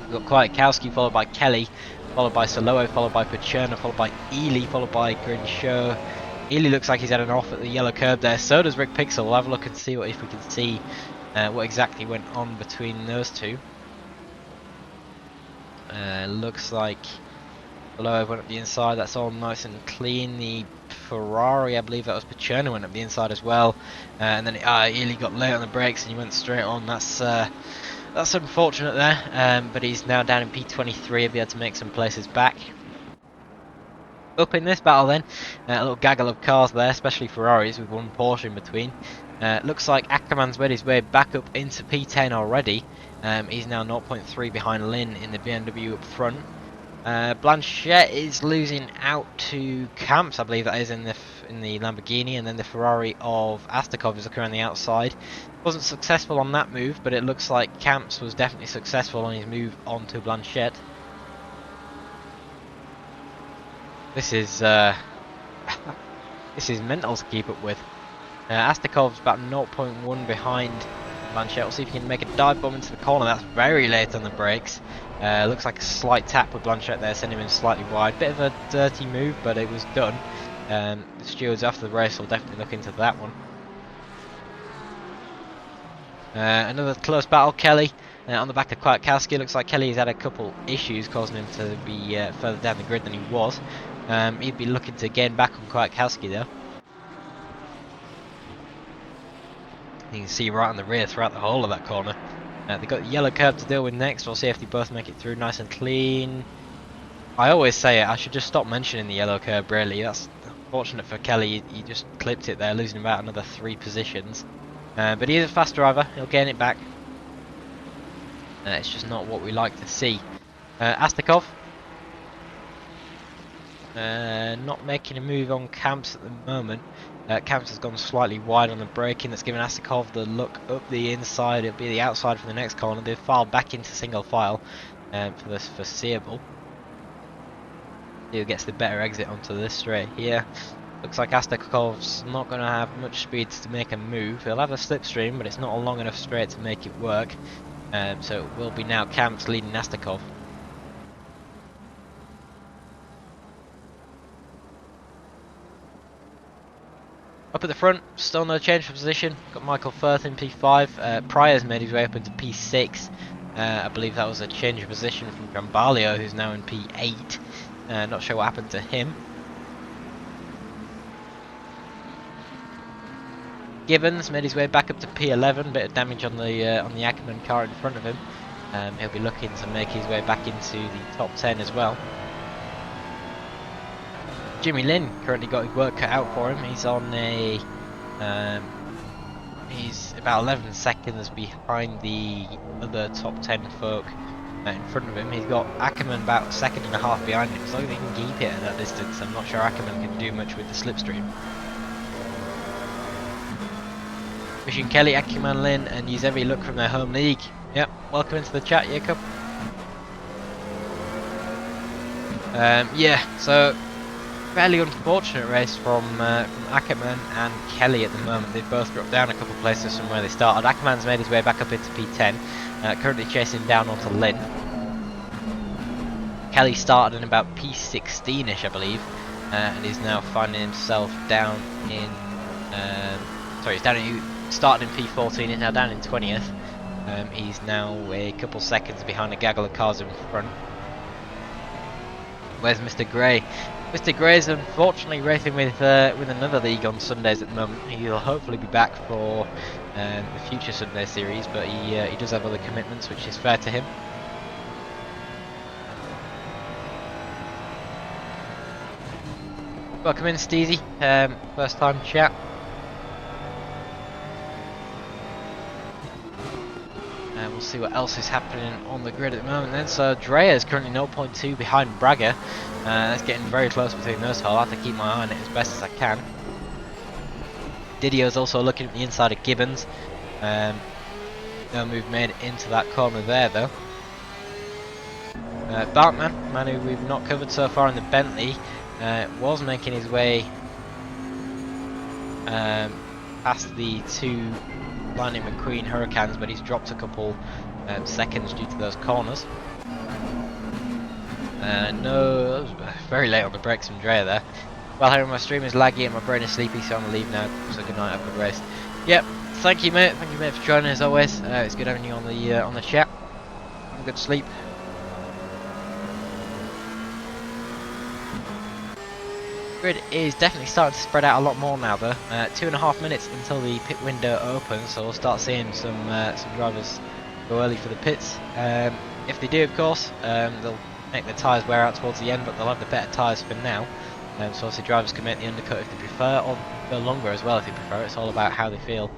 we've got Kwiatkowski, followed by Kelly, followed by Soloev, followed by Pacherna, followed by Ely, followed by Grinshaw. Ely looks like he's had an off at the yellow curb there. So does Rick Pixel. We'll have a look and see if we can see what exactly went on between those two. Looks like Soloev went up the inside. That's all nice and clean. The Ferrari, I believe that was Pacherna, went up the inside as well. And then Ely got late on the brakes and he went straight on. That's unfortunate there, but he's now down in P23. He'll be able to make some places back. Up in this battle then, a little gaggle of cars there, especially Ferraris with one Porsche in between. Looks like Ackerman's made his way back up into P10 already. He's now 0.3 behind Lynn in the BMW up front. Blanchette is losing out to Camps, I believe that is in the Lamborghini, and then the Ferrari of Astakov is looking around the outside. Wasn't successful on that move, but it looks like Camps was definitely successful on his move onto Blanchette. This is this is mental to keep up with. Astakov's about 0.1 behind Blanchette. We'll see if he can make a dive bomb into the corner. That's very late on the brakes. Looks like a slight tap with Blanchette there, sending him slightly wide. Bit of a dirty move, but it was done. The stewards after the race will definitely look into that one. Another close battle, Kelly on the back of Kwiatkowski. Looks like Kelly's had a couple issues causing him to be further down the grid than he was. He'd be looking to gain back on Kwiatkowski though. You can see right on the rear throughout the whole of that corner. They've got the yellow curb to deal with next. We'll see if they both make it through nice and clean. I always say it, I should just stop mentioning the yellow curb really. That's unfortunate for Kelly. He just clipped it there, losing about another 3 positions. But he is a fast driver. He'll gain it back. It's just not what we like to see. Astakov. Not making a move on Camps at the moment. Camps has gone slightly wide on the braking. That's given Astakov the look up the inside. It'll be the outside for the next corner. They've filed back into single file for the foreseeable. He gets the better exit onto this straight here. Looks like Astakov's not going to have much speed to make a move. He'll have a slipstream, but it's not a long enough straight to make it work. So it will be now Kamps leading Astakov. Up at the front, still no change for position. Got Michael Firth in P5. Pryor's made his way up into P6. I believe that was a change of position from Grambalio, who's now in P8. Not sure what happened to him. Gibbons made his way back up to P11. Bit of damage on the Ackerman car in front of him. He'll be looking to make his way back into the top 10 as well. Jimmy Lin currently got his work cut out for him. He's on a he's about 11 seconds behind the other top 10 folk in front of him. He's got Ackerman about a second and a half behind him. As long as he can keep it at that distance, I'm not sure Ackerman can do much with the slipstream. Wishing Kelly, Ackerman, Lin and Yuzevi luck from their home league. Yep, welcome into the chat, Jacob. Yeah, so fairly unfortunate race from Ackerman and Kelly at the moment. They've both dropped down a couple of places from where they started. Ackerman's made his way back up into P10, currently chasing down onto Lin. Kelly started in about P16ish, I believe, and is now finding himself down in. Started in P14, he's now down in 20th. He's now a couple seconds behind a gaggle of cars in front. Where's Mr. Gray? Mr. Gray's unfortunately racing with another league on Sundays at the moment. He'll hopefully be back for the future Sunday series, but he does have other commitments, which is fair to him. Welcome in, Steezy. First time chat. We'll see what else is happening on the grid at the moment then. So Drea is currently 0.2 behind Braga. That's getting very close between those two. I'll have to keep my eye on it as best as I can. Didio's also looking at the inside of Gibbons. No move made into that corner there though. Bartman, man who we've not covered so far in the Bentley, was making his way past the two Lightning McQueen Hurricanes, but he's dropped a couple seconds due to those corners. No, that was very late on the brakes from Drea there. Well, here my stream is laggy and my brain is sleepy, so I'm gonna leave now. So good night, have a good race. Yep, thank you mate for joining as always. It's good having you on the chat. Have a good sleep. Grid is definitely starting to spread out a lot more now though. 2.5 minutes until the pit window opens, so we'll start seeing some drivers go early for the pits. If they do, of course, they'll make their tyres wear out towards the end, but they'll have the better tyres for now. So obviously drivers can make the undercut if they prefer, or go longer as well if they prefer. It's all about how they feel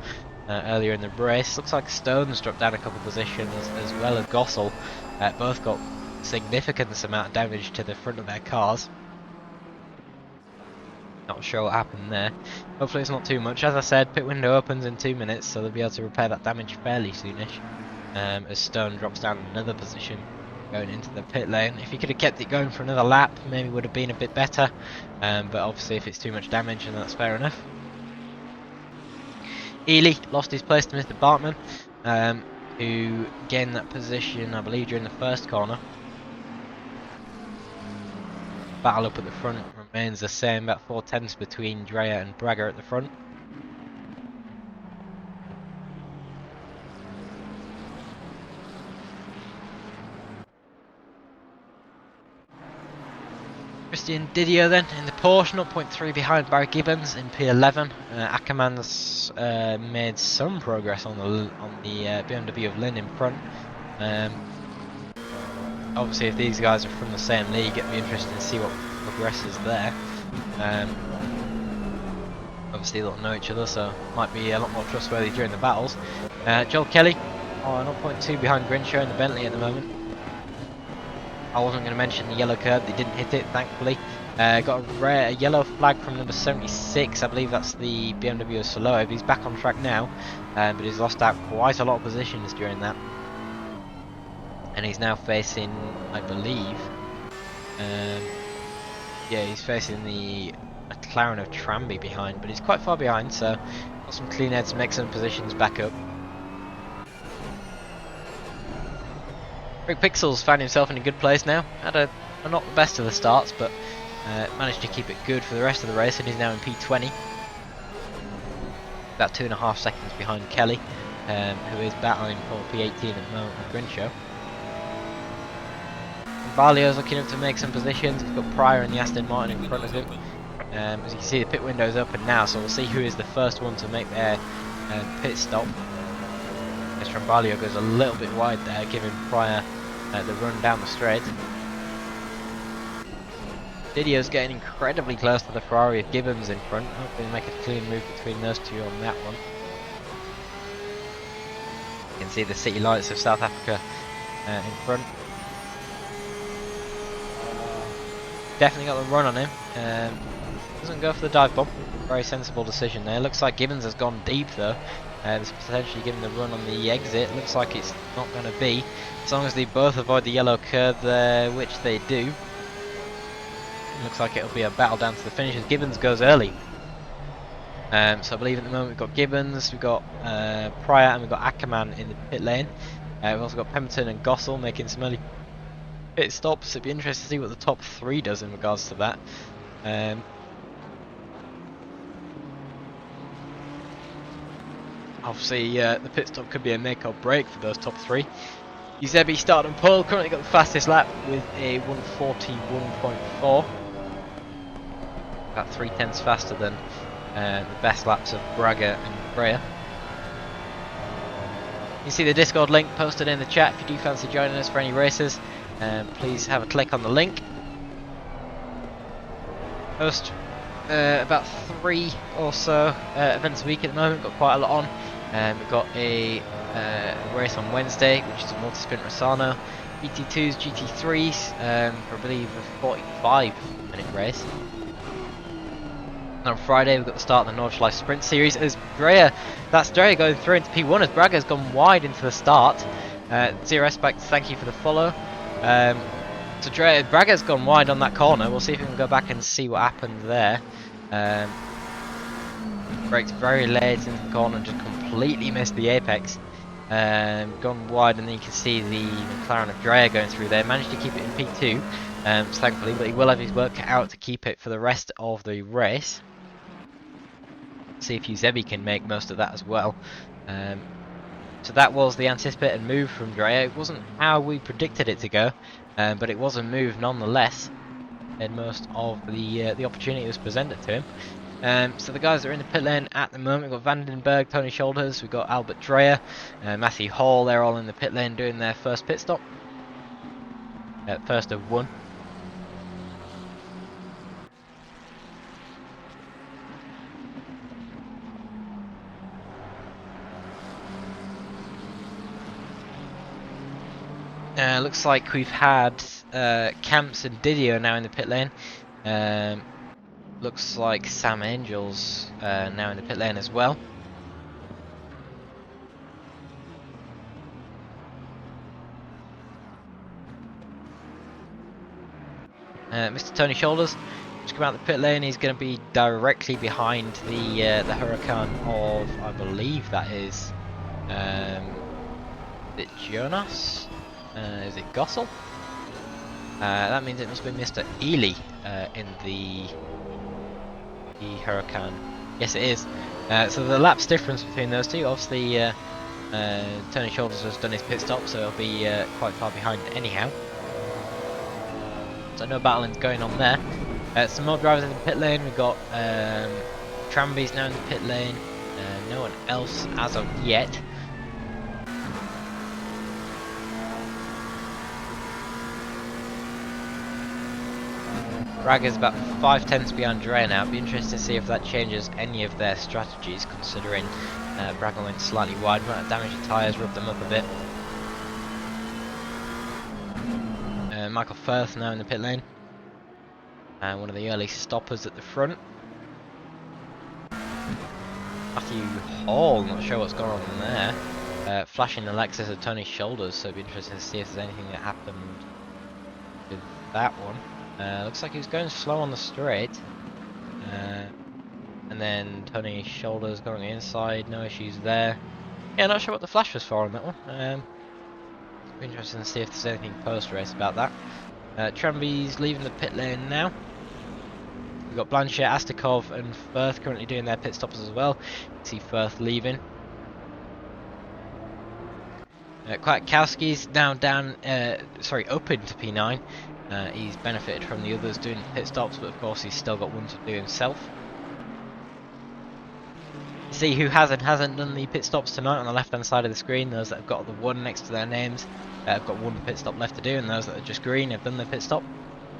earlier in the race. Looks like Stone's dropped down a couple of positions as well as Gossel. Both got significant amount of damage to the front of their cars. Not sure what happened there. Hopefully it's not too much. As I said, pit window opens in 2 minutes, so they'll be able to repair that damage fairly soonish. As Stone drops down another position going into the pit lane. If he could have kept it going for another lap, maybe would have been a bit better. But obviously if it's too much damage, then that's fair enough. Ely lost his place to Mr. Bartman, who gained that position, I believe, during the first corner. Battle up at the front remains the same, about 4/10 between Drea and Braga at the front. Christian Didier then in the Porsche, 0.3 behind Barry Gibbons in P11. Ackerman's made some progress on the BMW of Lynn in front. Obviously if these guys are from the same league, it'll be interesting to see what progresses there. Obviously they'll know each other, so might be a lot more trustworthy during the battles. Joel Kelly, 0.2 behind Grinshaw in the Bentley at the moment. I wasn't going to mention the yellow curb, they didn't hit it thankfully. Got a yellow flag from number 76, I believe that's the BMW of Soloev. He's back on track now, but he's lost out quite a lot of positions during that. And he's now facing, I believe, yeah, he's facing the McLaren of Tranby behind, but he's quite far behind, so got some clean air to make some positions back up. Rick Pixels found himself in a good place now. Had not the best of the starts, but managed to keep it good for the rest of the race, and he's now in P20. About 2.5 seconds behind Kelly, who is battling for P18 at the moment with Grinshow. Barlio's looking up to make some positions. He's got Pryor and the Aston Martin in front of him. As you can see, the pit window's open now, so we'll see who is the first one to make their pit stop. As Trambalio goes a little bit wide there, giving Pryor the run down the straight. Didio's getting incredibly close to the Ferrari with Gibbons in front. Hopefully make a clean move between those two on that one. You can see the city lights of South Africa in front. Definitely got the run on him. Doesn't go for the dive bomb. Very sensible decision there. Looks like Gibbons has gone deep though. There's potentially given the run on the exit. Looks like it's not going to be. As long as they both avoid the yellow curve there, which they do. Looks like it'll be a battle down to the finish as Gibbons goes early. So I believe at the moment we've got Gibbons, we've got Pryor, and we've got Ackerman in the pit lane. We've also got Pemberton and Gossel making some early pit stops. It'd be interesting to see what the top 3 does in regards to that. Obviously, the pit stop could be a make or break for those top 3. Eusebi started on pole, currently got the fastest lap with a 141.4. About 0.3 faster than the best laps of Braga and Brea. You see the Discord link posted in the chat. If you do fancy joining us for any races, please have a click on the link. Host about 3 or so events a week at the moment. Got quite a lot on. We've got a race on Wednesday, which is a multi-sprint Rossano, GT2s, GT3s, for I believe a 45-minute race. And on Friday we've got the start of the Nordschleife Sprint Series as that's Drea going through into P1 as Braga's gone wide into the start. Zero Respect, thank you for the follow. So Braga's gone wide on that corner. We'll see if we can go back and see what happened there. Brakes very late into the corner and just completely missed the apex. Gone wide, and then you can see the McLaren of Drea going through there. Managed to keep it in P2, thankfully, but he will have his work cut out to keep it for the rest of the race. See if Eusebi can make most of that as well. So that was the anticipated move from Drea. It wasn't how we predicted it to go, but it was a move nonetheless. And most of the opportunity was presented to him. So the guys that are in the pit lane at the moment, we've got Vandenberg, Tony Shoulders, we've got Albert Dreyer, Matthew Hall, they're all in the pit lane doing their first pit stop. First of one. Looks like we've had Camps and Didier now in the pit lane. Looks like Sam Angel's now in the pit lane as well. Mr. Tony Shoulders just come out the pit lane. He's going to be directly behind the Huracan of, I believe that is it Jonas? Is it Gossel? That means it must be Mr. Ely in the Huracan. Yes, it is. So the lap's difference between those two. Obviously, Tony Shoulders has done his pit stop, so he'll be quite far behind anyhow. So no battling going on there. Some more drivers in the pit lane. We've got Tramby's now in the pit lane. No one else as of yet. Braga's about 5/10 behind Drea now. It'd be interesting to see if that changes any of their strategies, considering Braga went slightly wide. Might have damaged the tyres, rubbed them up a bit. Michael Firth now in the pit lane. One of the early stoppers at the front. Matthew Hall, not sure what's going on there. Flashing the Lexus of Tony's Shoulders, so it'd be interesting to see if there's anything that happened with that one. Looks like he was going slow on the straight. And then Tony's shoulders going on the inside, no issues there. Yeah, not sure what the flash was for on that one. It'll be interesting to see if there's anything post-race about that. Tranby's leaving the pit lane now. We've got Blanchett, Astikov and Firth currently doing their pit stops as well. You can see Firth leaving. Kwiatkowski's now down, up into P9. He's benefited from the others doing pit stops, but of course he's still got one to do himself. See who has and hasn't done the pit stops tonight on the left hand side of the screen. Those that have got the 1 next to their names have got 1 pit stop left to do, and those that are just green have done their pit stop.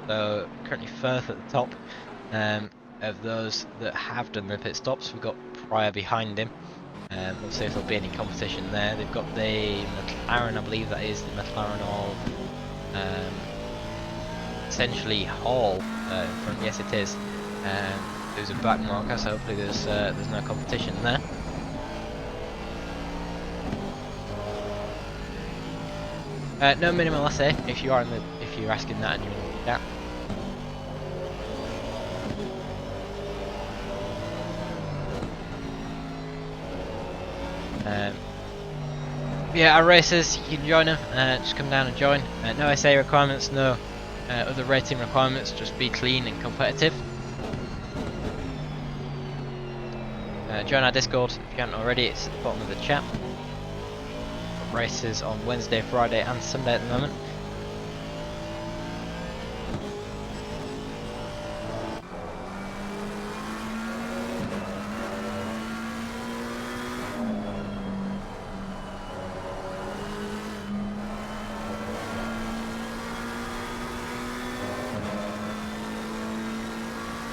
So currently Firth at the top. Of those that have done their pit stops, we've got Pryor behind him. We'll see if there'll be any competition there. They've got the McLaren, I believe that is the McLaren of essentially Hall in front. Yes, it is. There's a back marker, so hopefully there's no competition there. No minimal essay if you're asking that and you're in the chat. Yeah, our racers, you can join them. Just come down and join. No SA requirements, no other rating requirements. Just be clean and competitive. Join our Discord if you haven't already. It's at the bottom of the chat. Races on Wednesday, Friday, and Sunday at the moment.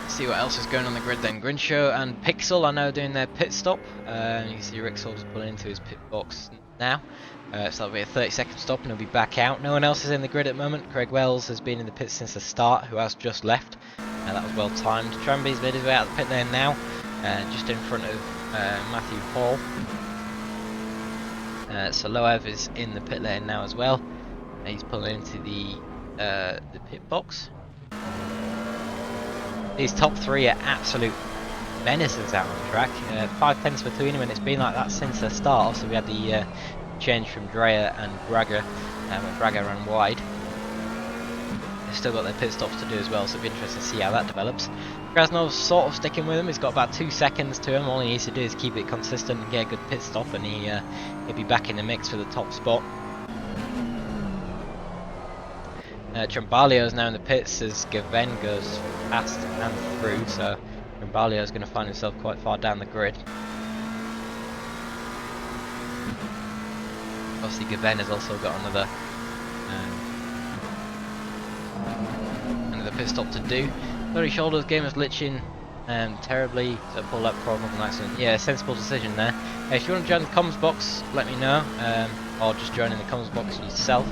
See what else is going on the grid then. Grinshow and Pixel are now doing their pit stop. You can see Rick Solves pulling into his pit box now. So that'll be a 30-second stop and he'll be back out. No one else is in the grid at the moment. Craig Wells has been in the pit since the start, who has just left. That was well timed. Tranby's made his way out of the pit lane now, just in front of Matthew Hall. Soloev is in the pit lane now as well. He's pulling into the pit box. These top 3 are absolute menaces out on the track. 5 tenths between them, and it's been like that since the start. Also, we had the change from Dreyer and Braga when Braga ran wide. They've still got their pit stops to do as well, so it'll be interesting to see how that develops. Krasnov's sort of sticking with him. He's got about 2 seconds to him. All he needs to do is keep it consistent and get a good pit stop, and he'll be back in the mix for the top spot. Trambalio is now in the pits as Gaven goes past and through, so Trambalio is going to find himself quite far down the grid. Obviously Gaven has also got another pit stop to do. Very shoulders game is glitching terribly, so pull that problem and accident. Yeah, sensible decision there. If you want to join the comms box, let me know, or just join in the comms box yourself.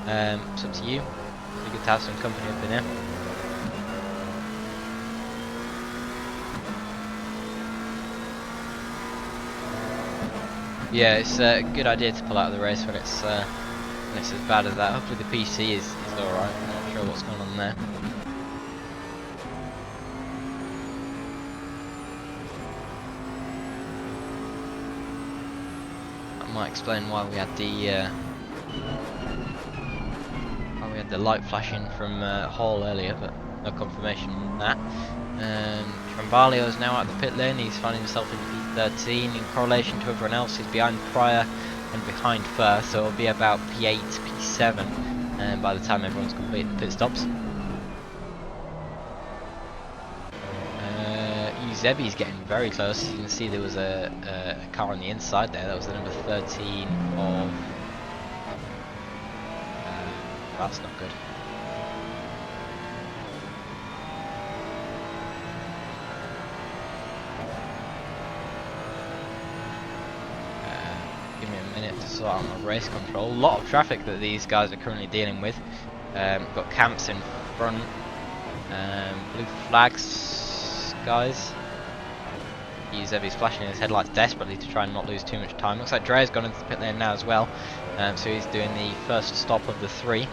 It's up to you. Good to have some company up in here. Yeah, it's a good idea to pull out of the race when it's as bad as that. Hopefully the PC is alright. I'm not sure what's going on there. That might explain why we had the light flashing from Hall earlier, but no confirmation on that. Trambalio is now out of the pit lane. He's finding himself in P13 in correlation to everyone else. He's behind Pryor and behind Firth, so it'll be about P8, P7 by the time everyone's completed the pit stops. Eusebi's getting very close. You can see there was a car on the inside there. That was the number 13 of... that's not good. Give me a minute to sort out my race control. A lot of traffic that these guys are currently dealing with. We've got camps in front. Blue flags, guys. Eusebi's flashing his headlights desperately to try and not lose too much time. Looks like Dre's gone into the pit lane now as well. So he's doing the first stop of the 3.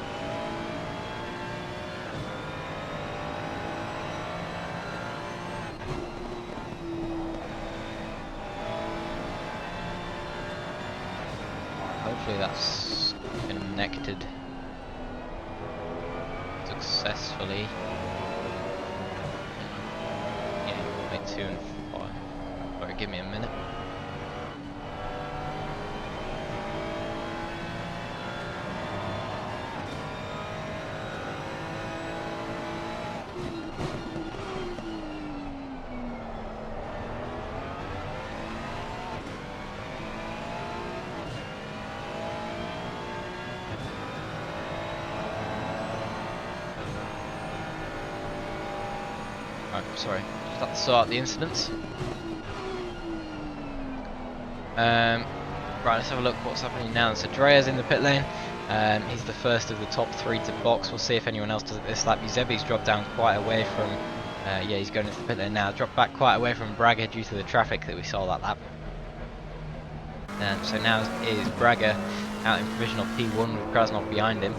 that's connected successfully. Yeah, make 2 and 5. Sorry, give me a minute. Sorry, just have to sort out the incidents. Right, let's have a look what's happening now. So Drea's in the pit lane. He's the first of the top 3 to box. We'll see if anyone else does it this lap. Eusebi's dropped down quite away from... yeah, he's going into the pit lane now. Dropped back quite away from Braga due to the traffic that we saw that lap. So now is Braga out in provisional P1 with Krasnov behind him.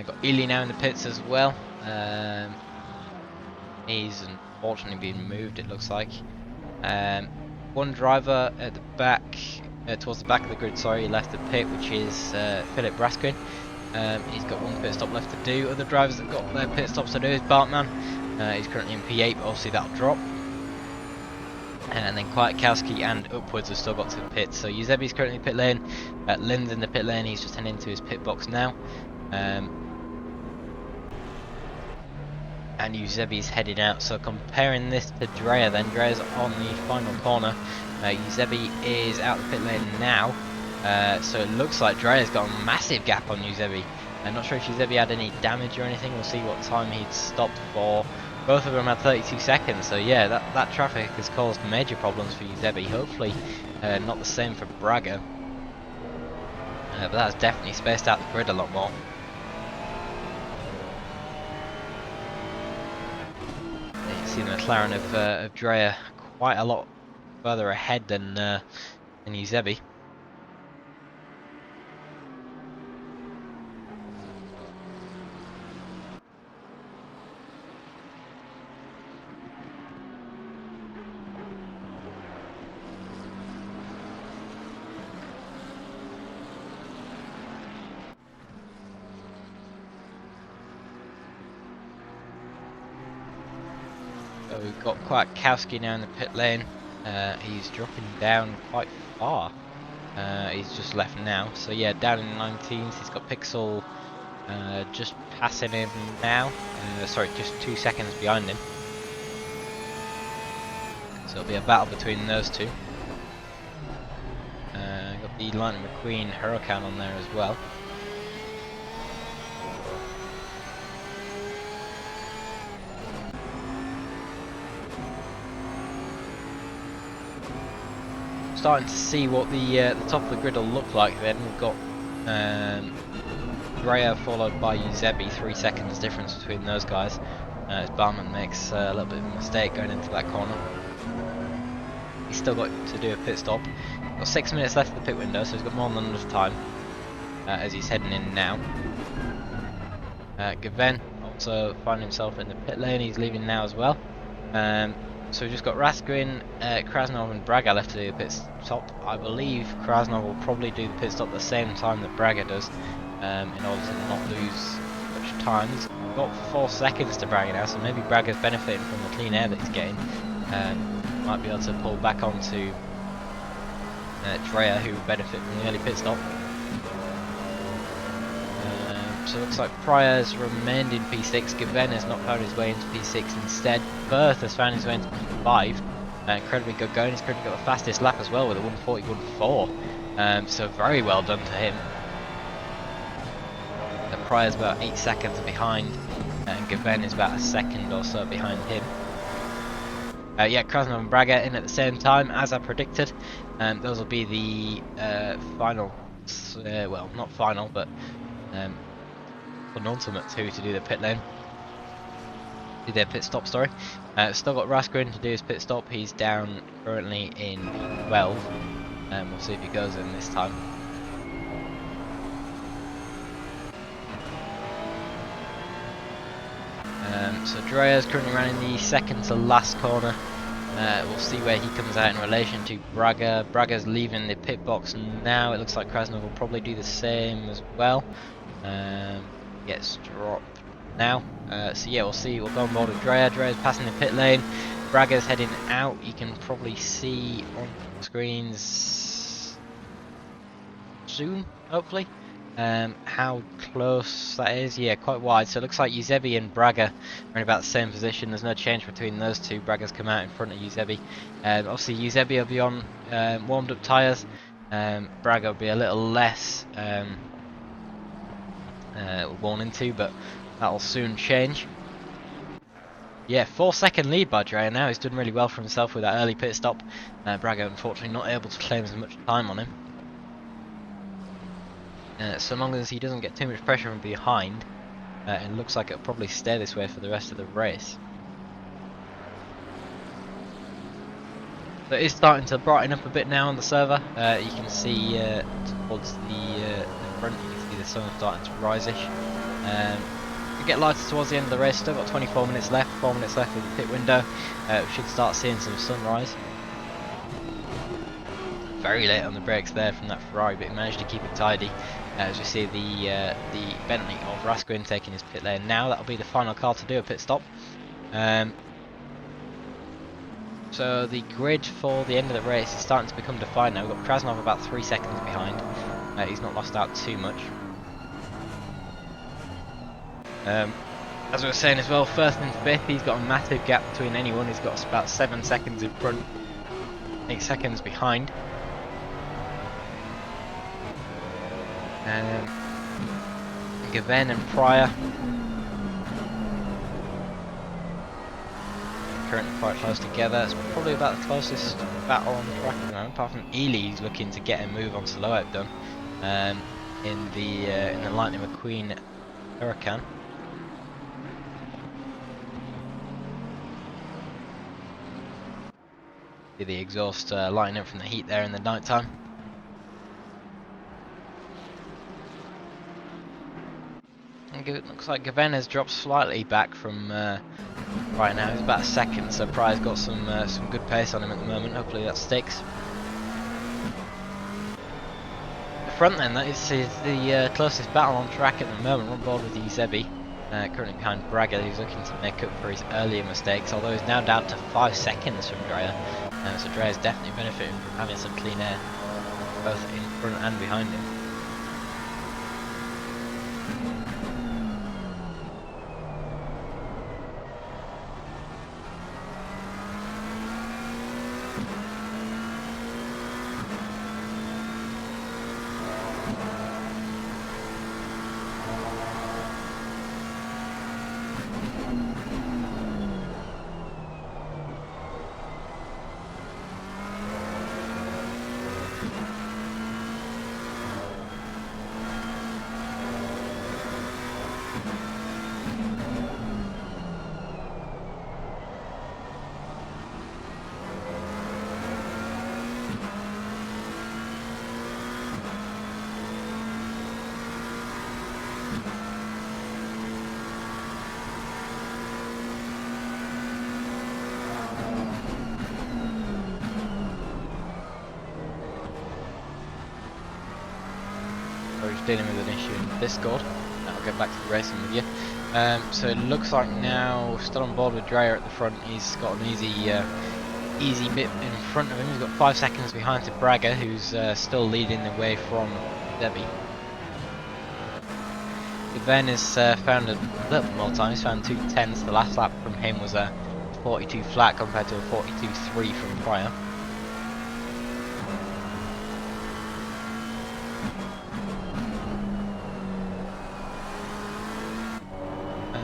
Got Ely now in the pits as well. He's unfortunately being moved, it looks like. One driver at the back, towards the back of the grid, sorry, left the pit, which is Philip Raskin. He's got 1 pit stop left to do. Other drivers that got their pit stops to do is Bartman. He's currently in P8, but obviously that'll drop. And then Kwiatkowski and Upwards have still got to the pit. So Eusebi's currently in pit lane. Lynn's in the pit lane. He's just heading into his pit box now. And Eusebi's heading out. So comparing this to Drea, then Drea's on the final corner. Eusebi is out the pit lane now. So it looks like Drea's got a massive gap on Eusebi. I'm not sure if Eusebi had any damage or anything. We'll see what time he'd stopped for. Both of them had 32 seconds. So yeah, that traffic has caused major problems for Eusebi. Hopefully not the same for Braga. But that's definitely spaced out the grid a lot more. See the McLaren of Drea quite a lot further ahead than Eusebi. So we've got Kwiatkowski now in the pit lane. He's dropping down quite far. He's just left now. So yeah, down in 19th. He's got Pixel just passing him now. Sorry, just 2 seconds behind him. So it'll be a battle between those two. Got the Lightning McQueen Huracan on there as well. Starting to see what the top of the grid will look like then. We've got Drea followed by Eusebi, 3 seconds difference between those guys. As Barman makes a little bit of a mistake going into that corner. He's still got to do a pit stop. Got 6 minutes left of the pit window, so he's got more than enough time as he's heading in now. Gaven also finding himself in the pit lane. He's leaving now as well. So we've just got Raskin, Krasnov and Braga left to do the pit stop. I believe Krasnov will probably do the pit stop at the same time that Braga does, in order to not lose much time. He's got 4 seconds to Braga now, so maybe Braga's benefiting from the clean air that he's getting. Might be able to pull back onto Drea, who will benefit from the early pit stop. So it looks like Pryor's remained in P6, Gaven has not found his way into P6 instead. Firth has found his way into P5. Incredibly good going, he's currently got the fastest lap as well with a 1:41.4. So very well done to him. Pryor's about 8 seconds behind, and Gaven is about a second or so behind him. Yeah, Krasnov and Braga in at the same time, as I predicted. Those will be the final, well, not final, but penultimate two to do the pit lane. Do their pit stop, sorry. Still got Raskin to do his pit stop. He's down currently in 12. We'll see if he goes in this time. So Drea's currently running the second to last corner. We'll see where he comes out in relation to Braga. Braga's leaving the pit box now. It looks like Krasnov will probably do the same as well. Gets dropped now. So yeah, we'll see. We'll go on board with Drea. Drea's passing the pit lane. Braga's heading out. You can probably see on screens soon, hopefully. How close that is, yeah, quite wide. So it looks like Eusebi and Braga are in about the same position. There's no change between those two. Braga's come out in front of Eusebi. Obviously Eusebi will be on warmed up tyres. Braga will be a little less worn into, but that'll soon change. Yeah, 4-second lead by Drea now. He's done really well for himself with that early pit stop. Braga unfortunately not able to claim as much time on him. So long as he doesn't get too much pressure from behind, it looks like it'll probably stay this way for the rest of the race. So it is starting to brighten up a bit now on the server. You can see towards the front, you can see the sun starting to rise-ish. We get lighter towards the end of the race. Still got 24 minutes left, 4 minutes left with the pit window. We should start seeing some sunrise. Very late on the brakes there from that Ferrari, but he managed to keep it tidy. As we see the Bentley of Raskin taking his pit lane now. That'll be the final car to do a pit stop. So the grid for the end of the race is starting to become defined now. We've got Krasnov about 3 seconds behind. He's not lost out too much. As I was saying as well, first and fifth, he's got a massive gap between anyone. He's got about 7 seconds in front, 8 seconds behind. Gaven and Pryor currently quite close together. It's probably about the closest battle on the track at the moment, apart from Ely's looking to get a move on Slow done in the Lightning McQueen Huracan. See the exhaust lighting up from the heat there in the night time. It looks like Gaven has dropped slightly back from right now. He's about a second, so Pryor's got some good pace on him at the moment. Hopefully that sticks. The front then, that is the closest battle on track at the moment. We're on board with Eusebi, currently behind Braga, who's looking to make up for his earlier mistakes, although he's now down to 5 seconds from Drea. So Drea is definitely benefiting from having some clean air, both in front and behind him. Dealing with an issue in Discord. I'll get back to the racing with you. So it looks like now still on board with Dreyer at the front. He's got an easy bit in front of him. He's got 5 seconds behind to Braga, who's still leading the way from Debbie. Gaven has found a little more time. He's found 2:10s. The last lap from him was a 42 flat compared to a 42.3 from Pryor.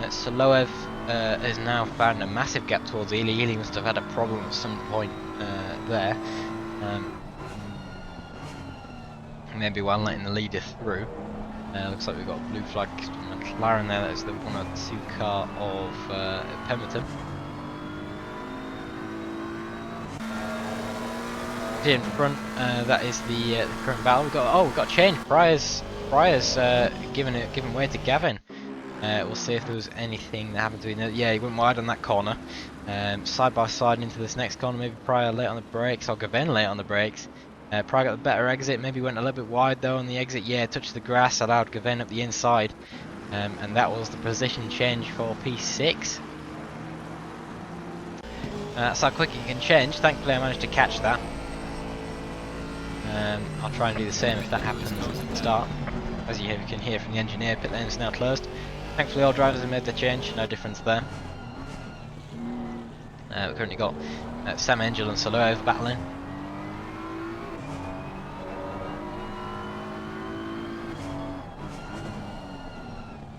Soloev has now found a massive gap towards Ely. Ely must have had a problem at some point there. Maybe while letting the leader through. Looks like we've got a blue flag McLaren there. That's the 102 car of Pemberton. In front, that is the current battle. We've got change. Pryor's giving way to Gavin. We'll see if there was anything that happened to him. Yeah, he went wide on that corner. Side by side into this next corner. Maybe Pryor late on the brakes, or Gaven late on the brakes. Pryor got the better exit. Maybe went a little bit wide though on the exit. Yeah, touched the grass, allowed Gaven up the inside. And that was the position change for P6. That's how quick it can change. Thankfully I managed to catch that. I'll try and do the same if that happens at the start. As you can hear from the engineer, pit lane is now closed. Thankfully all drivers have made the change, no difference there. We've currently got Sam Angel and Soloev battling.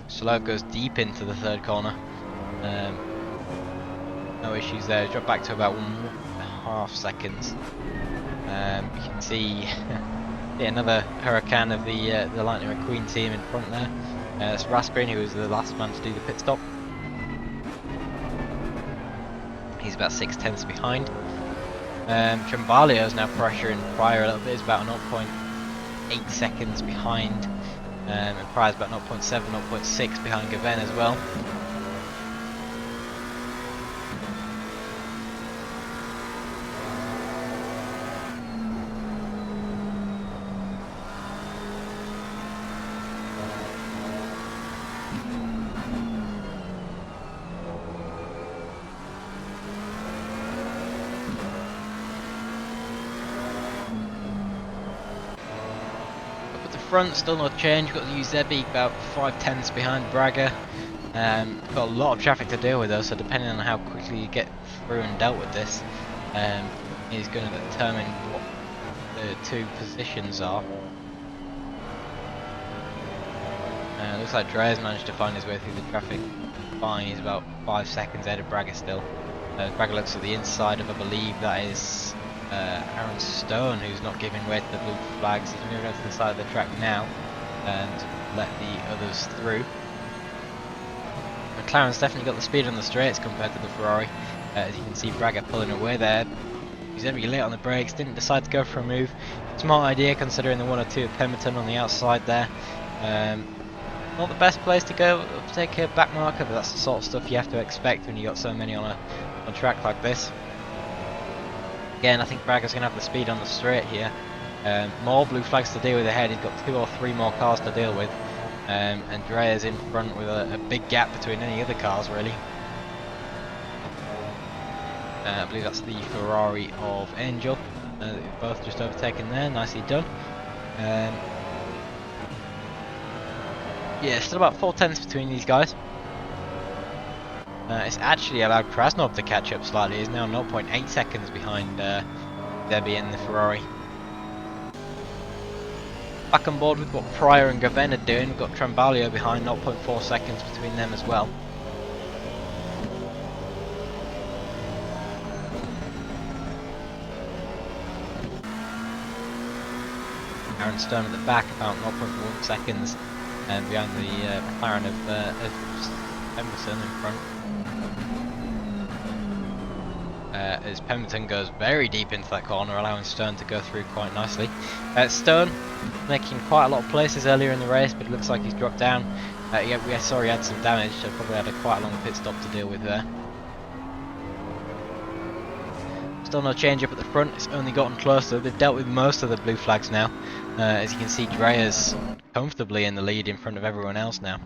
Soloev goes deep into the third corner. No issues there, dropped back to about 1.5 seconds. You can see another hurricane of the Lightning McQueen team in front there. It's Rasgreen, who was the last man to do the pit stop. He's about 6/10 behind. Trimbalio is now pressuring Pryor a little bit. He's about 0.8 seconds behind. And Pryor's about 0.7, 0.6 behind Gaven as well. Front, still no change. Got to use Zebi about 5/10 behind Braga. Got a lot of traffic to deal with though, so depending on how quickly you get through and dealt with this, is going to determine what the two positions are. Looks like Dre's managed to find his way through the traffic fine. He's about 5 seconds ahead of Braga still. Braga looks at the inside of, I believe that is Aaron Stone, who's not giving way to the blue flags. He's moving over to the side of the track now and let the others through. McLaren's definitely got the speed on the straights compared to the Ferrari. As you can see, Braga pulling away there. He's very late on the brakes, didn't decide to go for a move. Smart idea considering the 102 of Pemberton on the outside there. Not the best place to go to take a back marker, but that's the sort of stuff you have to expect when you got so many on a track like this. Again, I think Braga's going to have the speed on the straight here. More blue flags to deal with ahead. He's got 2 or 3 more cars to deal with. And Drea's in front with a big gap between any other cars, really. I believe that's the Ferrari of Angel. They've both just overtaken there. Nicely done. Yeah, still about 4/10 between these guys. It's actually allowed Krasnov to catch up slightly. He's now 0.8 seconds behind Debbie in the Ferrari. Back on board with what Pryor and Gaven are doing. We've got Trambalio behind, 0.4 seconds between them as well. Aaron Stone at the back, about 0.1 seconds behind the McLaren of Pemberton in front. As Pemberton goes very deep into that corner, allowing Stone to go through quite nicely. Stone making quite a lot of places earlier in the race, but it looks like he's dropped down. Yeah, we saw he had some damage, so probably had quite a long pit stop to deal with there. Still no change up at the front, it's only gotten closer. They've dealt with most of the blue flags now. As you can see, Drea's comfortably in the lead in front of everyone else now.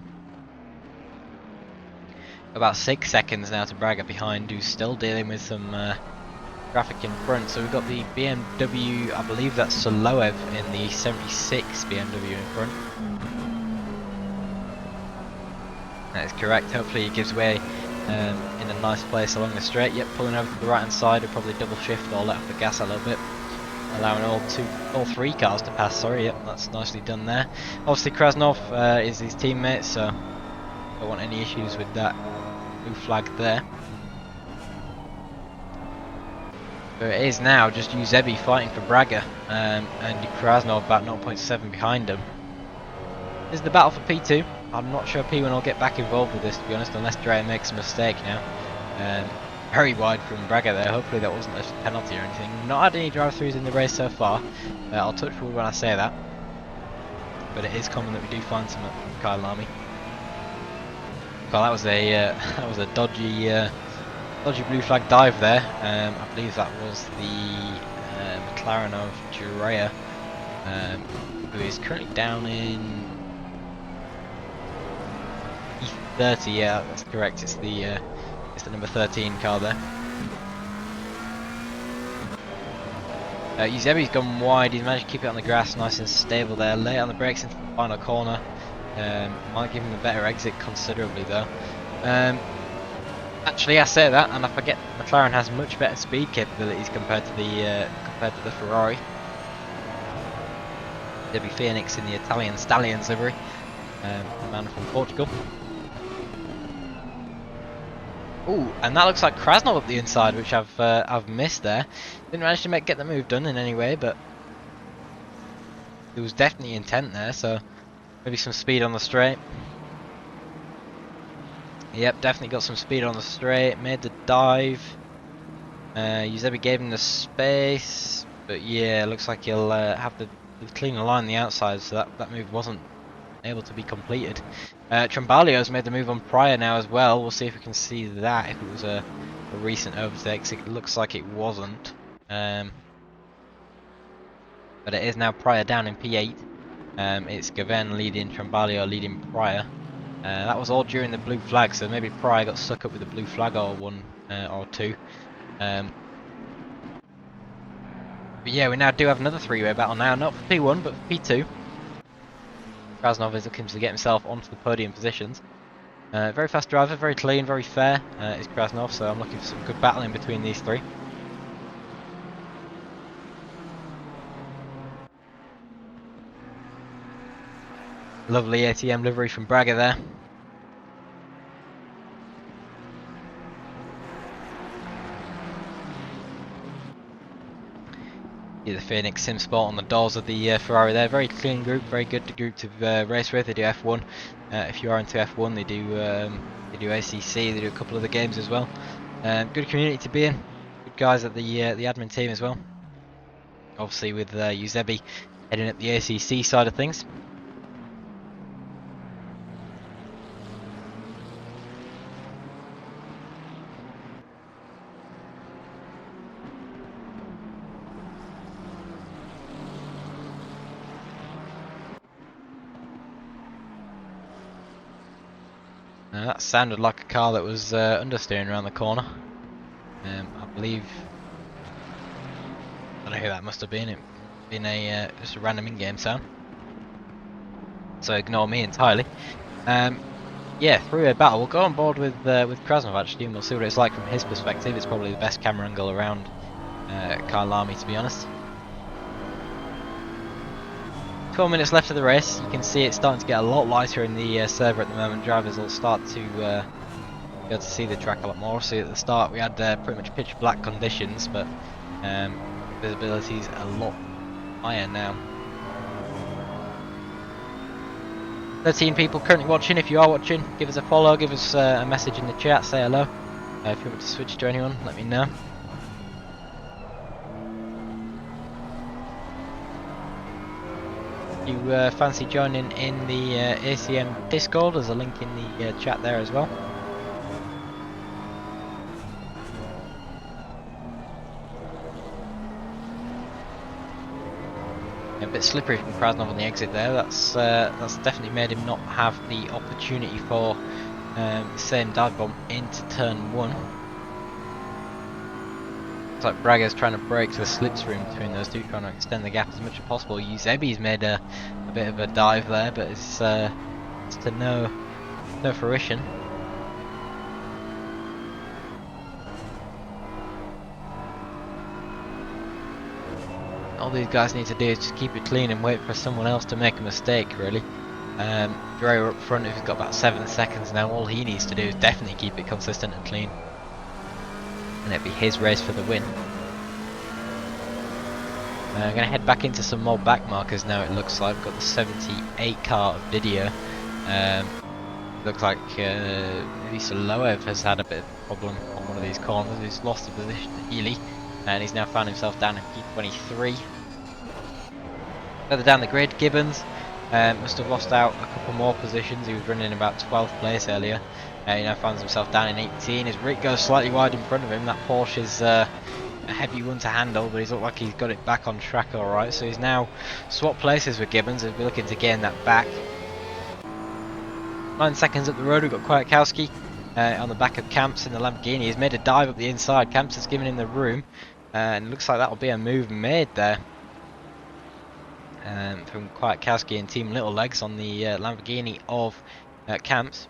About 6 seconds now to Braga behind, who's still dealing with some traffic in front. So we've got the BMW, I believe that's Soloev in the 76 BMW in front. That is correct. Hopefully he gives way in a nice place along the straight. Yep, pulling over to the right hand side, he'll probably double shift or let off the gas a little bit, allowing all 3 cars to pass. Sorry, yep, that's nicely done there. Obviously Krasnov is his teammate, so don't want any issues with that blue flag there. But it is now just Eusebi fighting for Braga, and Krasnov about 0.7 behind him. This is the battle for P2. I'm not sure P1 will get back involved with this, to be honest, unless Drea makes a mistake now. Very wide from Braga there. Hopefully that wasn't a penalty or anything. Not had any drive-throughs in the race so far. I'll touch wood when I say that. But it is common that we do find some at Kyle Lamy. Well, that was a that was a dodgy blue flag dive there. I believe that was the McLaren of Durea, who is currently down in E30. Yeah, that's correct. It's the number 13 car there. Eusebi's gone wide. He's managed to keep it on the grass, nice and stable there. Late on the brakes into the final corner. Might give him a better exit considerably though. Actually, I say that, and I forget McLaren has much better speed capabilities compared to the Ferrari. Debbie Phoenix in the Italian Stallions livery, the man from Portugal. Ooh, and that looks like Krasnov up the inside, which I've missed there. Didn't manage to get the move done in any way, but there was definitely intent there. So maybe some speed on the straight. Yep, definitely got some speed on the straight. Made the dive. Eusebi gave him the space, but yeah, looks like he'll have to clean the line on the outside, so that move wasn't able to be completed. Trambalio's made the move on Pryor now as well. We'll see if we can see that, if it was a recent overtake. It looks like it wasn't. But it is now Pryor down in P8. It's Gaven leading, Trambalio leading Pryor. That was all during the blue flag, so maybe Pryor got stuck up with the blue flag or one or two. But yeah, we now do have another three-way battle now, not for P1 but for P2. Krasnov is looking to get himself onto the podium positions. Very fast driver, very clean, very fair is Krasnov, so I'm looking for some good battling between these three. Lovely ACM livery from Braga there. Yeah, the Phoenix Sim Sport on the doors of the Ferrari there. Very clean group, very good group to race with. They do F1. If you are into F1, they do ACC. They do a couple of the games as well. Good community to be in. Good guys at the admin team as well. Obviously with Eusebi heading up the ACC side of things. That sounded like a car that was understeering around the corner. I believe, I don't know who that must have been. It been a just a random in-game sound. So ignore me entirely. Yeah, three-way battle. We'll go on board with Krasnov actually, and we'll see what it's like from his perspective. It's probably the best camera angle around Kyalami, to be honest. 12 minutes left of the race. You can see it's starting to get a lot lighter in the server at the moment. Drivers will start to be able to see the track a lot more. See, at the start we had pretty much pitch black conditions, but visibility is a lot higher now. 13 people currently watching. If you are watching, give us a follow, give us a message in the chat, say hello. If you want to switch to anyone, let me know. If you fancy joining in the ACM Discord, there's a link in the chat there as well. A bit slippery from Krasnov on the exit there. That's definitely made him not have the opportunity for the same dive bomb into turn 1. Looks like Braga's trying to break to the slipstream between those two, trying to extend the gap as much as possible. Eusebi's made a bit of a dive there, but it's to no fruition. All these guys need to do is just keep it clean and wait for someone else to make a mistake, really. Dre up front, who's got about 7 seconds now, all he needs to do is definitely keep it consistent and clean. And it'll be his race for the win. I'm going to head back into some more back markers now, it looks like. We've got the 78 car of Didier. Looks like maybe Soloev has had a bit of a problem on one of these corners. He's lost the position to Healy, and he's now found himself down in P23. Further down the grid, Gibbons must have lost out a couple more positions. He was running in about 12th place earlier. He now finds himself down in 18 as Rick goes slightly wide in front of him. That Porsche is a heavy one to handle, but he's looked like he's got it back on track alright. So he's now swapped places with Gibbons. He'll be looking to gain that back. 9 seconds up the road, we've got Kwiatkowski on the back of Camps in the Lamborghini. He's made a dive up the inside. Camps has given him the room, and it looks like that'll be a move made there from Kwiatkowski and Team Little Legs on the Lamborghini of Camps.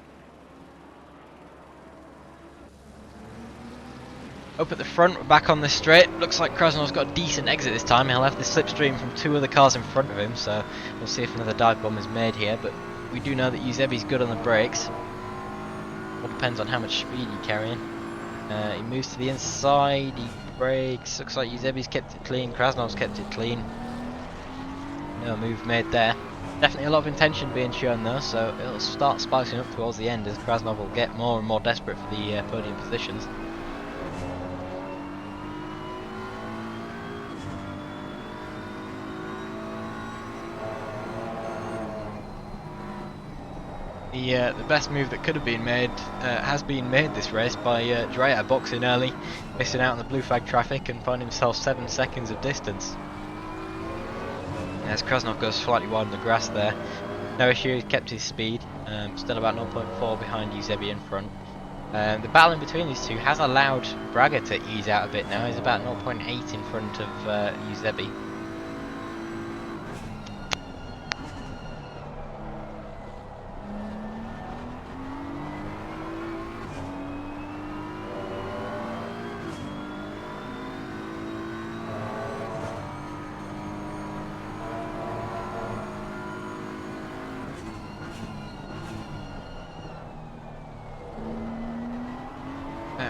Up at the front, we're back on the straight. Looks like Krasnov's got a decent exit this time. He'll have the slipstream from 2 other cars in front of him, so we'll see if another dive bomb is made here. But we do know that Eusebi's good on the brakes. All depends on how much speed you're carrying. He moves to the inside, he brakes. Looks like Eusebi's kept it clean, Krasnov's kept it clean. No move made there. Definitely a lot of intention being shown though, so it'll start spicing up towards the end as Krasnov will get more and more desperate for the podium positions. The best move that could have been made has been made this race by Dreyer boxing early, missing out on the blue flag traffic and finding himself 7 seconds of distance. As Krasnov goes slightly wide on the grass there, no issue, he's kept his speed, still about 0.4 behind Eusebi in front. The battle in between these two has allowed Braga to ease out a bit now. He's about 0.8 in front of Eusebi.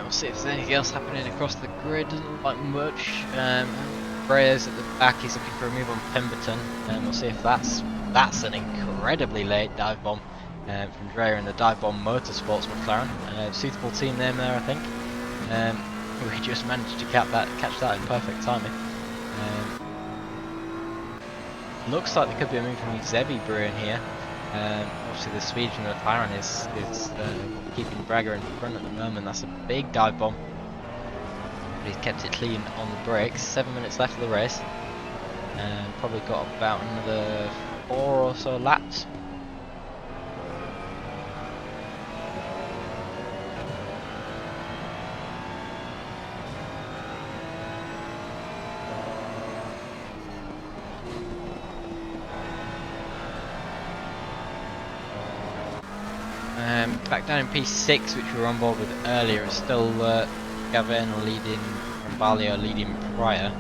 We'll see if there's anything else happening across the grid. Doesn't look like much. Breyers at the back, he's looking for a move on Pemberton, and we'll see if that's an incredibly late dive bomb from Dreyer in the Dive Bomb Motorsports McLaren. Suitable team name there, I think. We just managed to catch that in perfect timing. Looks like there could be a move from Eusebi brewing here. Obviously the speed from the McLaren is keeping Braga in front at the moment. That's a big dive bomb, but he's kept it clean on the brakes. 7 minutes left of the race, and probably got about another 4 or so laps. Back down in P6, which we were on board with earlier, it's still Gavin leading, Rambalio leading Pryor.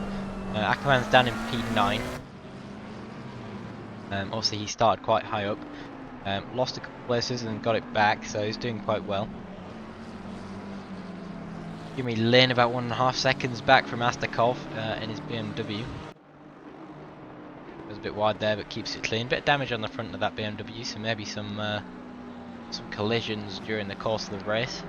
Ackerman's down in P9. Obviously he started quite high up, lost a couple places and got it back, so he's doing quite well. Jimmy Lin about 1.5 seconds back from Astakov in his BMW. Goes a bit wide there, but keeps it clean. Bit of damage on the front of that BMW, so maybe some collisions during the course of the race.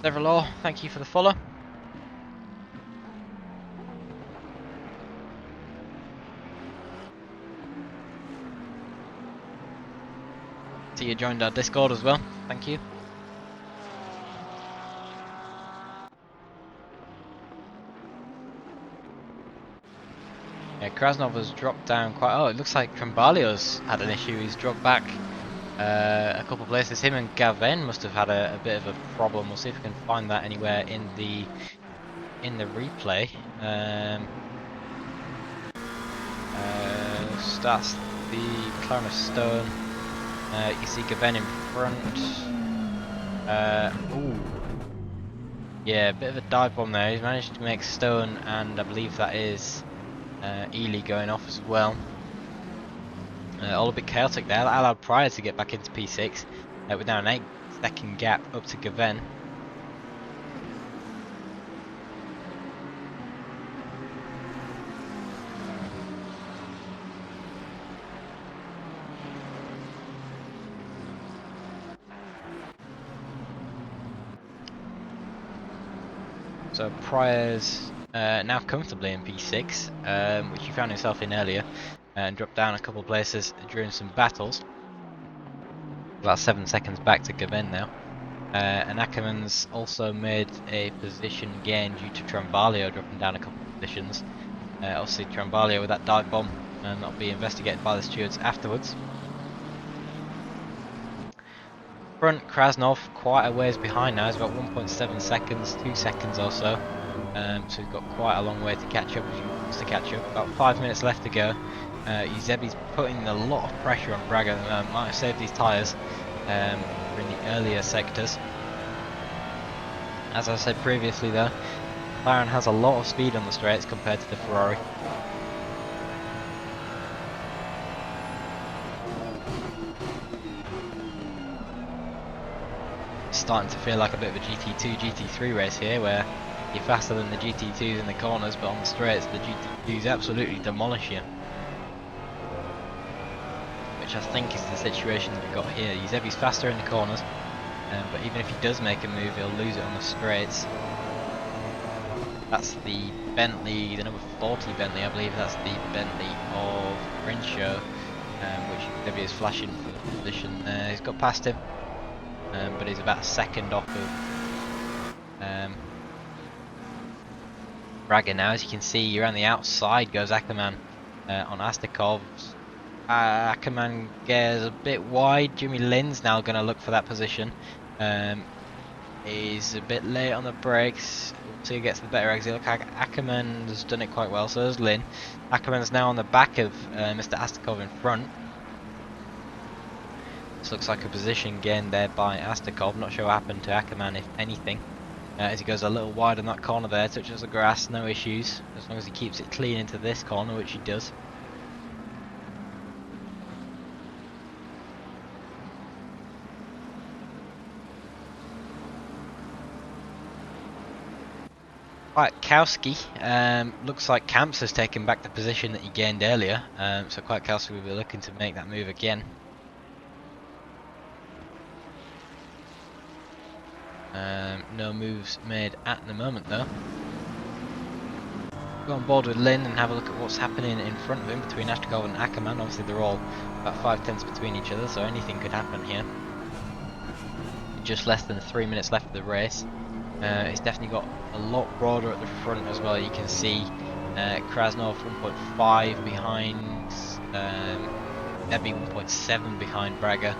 Law, thank you for the follow. See you joined our Discord as well, thank you. Yeah, Krasnov has dropped down quite. Oh, it looks like Trambalio's had an issue. He's dropped back a couple of places. Him and Gavin must have had a bit of a problem. We'll see if we can find that anywhere in the replay. Starts the McLaren of Stone. You see Gavin in front. Ooh. Yeah, a bit of a dive bomb there. He's managed to make Stone, and I believe that is Ely going off as well. All a bit chaotic there. That allowed Pryor to get back into P6 with now an 8-second gap up to Gavin. So Pryor's now comfortably in P6, which he found himself in earlier, and dropped down a couple of places during some battles. About 7 seconds back to Gaven now. And Ackerman's also made a position gain due to Trambalio dropping down a couple of positions. Obviously Trambalio with that dive bomb, and that'll be investigated by the stewards afterwards. Front, Krasnov quite a ways behind now. He's about 1.7 seconds, 2 seconds or so. So he's got quite a long way to catch up if he wants to catch up. About 5 minutes left to go. Eusebi's putting a lot of pressure on Braga. Might have saved these tyres in the earlier sectors. As I said previously though, McLaren has a lot of speed on the straights compared to the Ferrari. It's starting to feel like a bit of a GT2, GT3 race here, where you're faster than the GT2s in the corners, but on the straights the GT2s absolutely demolish you. Which I think is the situation that we've got here. Eusebi's faster in the corners, but even if he does make a move, he'll lose it on the straights. That's the Bentley, the number 40 Bentley, I believe that's the Bentley of Grinshaw, which Eusebi is flashing for the position there. He's got past him, but he's about a second off of Braga now. As you can see, around the outside goes Ackerman on Astakov. Ackerman gears a bit wide. Jimmy Lin's now going to look for that position. He's a bit late on the brakes. So he gets the better exit. Look, Ackerman has done it quite well, so has Lin. Ackerman's now on the back of Mr. Astakov in front. This looks like a position gained there by Astakov. Not sure what happened to Ackerman, if anything. As he goes a little wide on that corner there, touches the grass, no issues. As long as he keeps it clean into this corner, which he does. Kwiatkowski, looks like Camps has taken back the position that he gained earlier, so Kwiatkowski will be looking to make that move again. No moves made at the moment though. Go on board with Lin and have a look at what's happening in front of him between Astakov and Ackerman. Obviously they're all about 5/10 between each other, so anything could happen here. Just less than 3 minutes left of the race. It's definitely got a lot broader at the front as well. You can see Krasnov 1.5 behind, Ebi 1.7 behind Braga.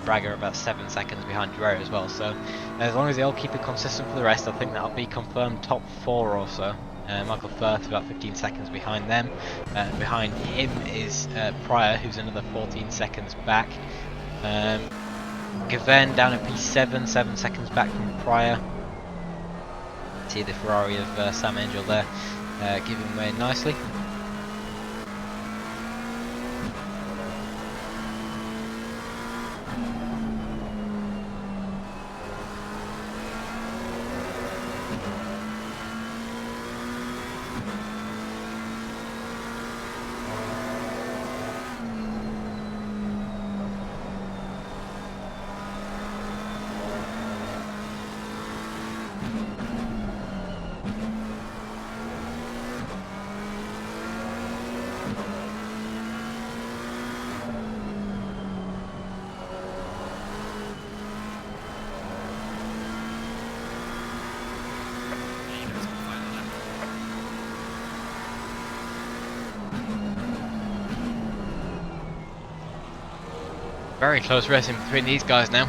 Braga about 7 seconds behind Dre as well. So as long as they all keep it consistent for the rest, I think that'll be confirmed top 4 or so. Michael Firth about 15 seconds behind them. Behind him is Pryor, who's another 14 seconds back. Gaven down at P7, 7 seconds back from Pryor. See the Ferrari of Sam Angel there, giving way nicely. Very close racing between these guys now.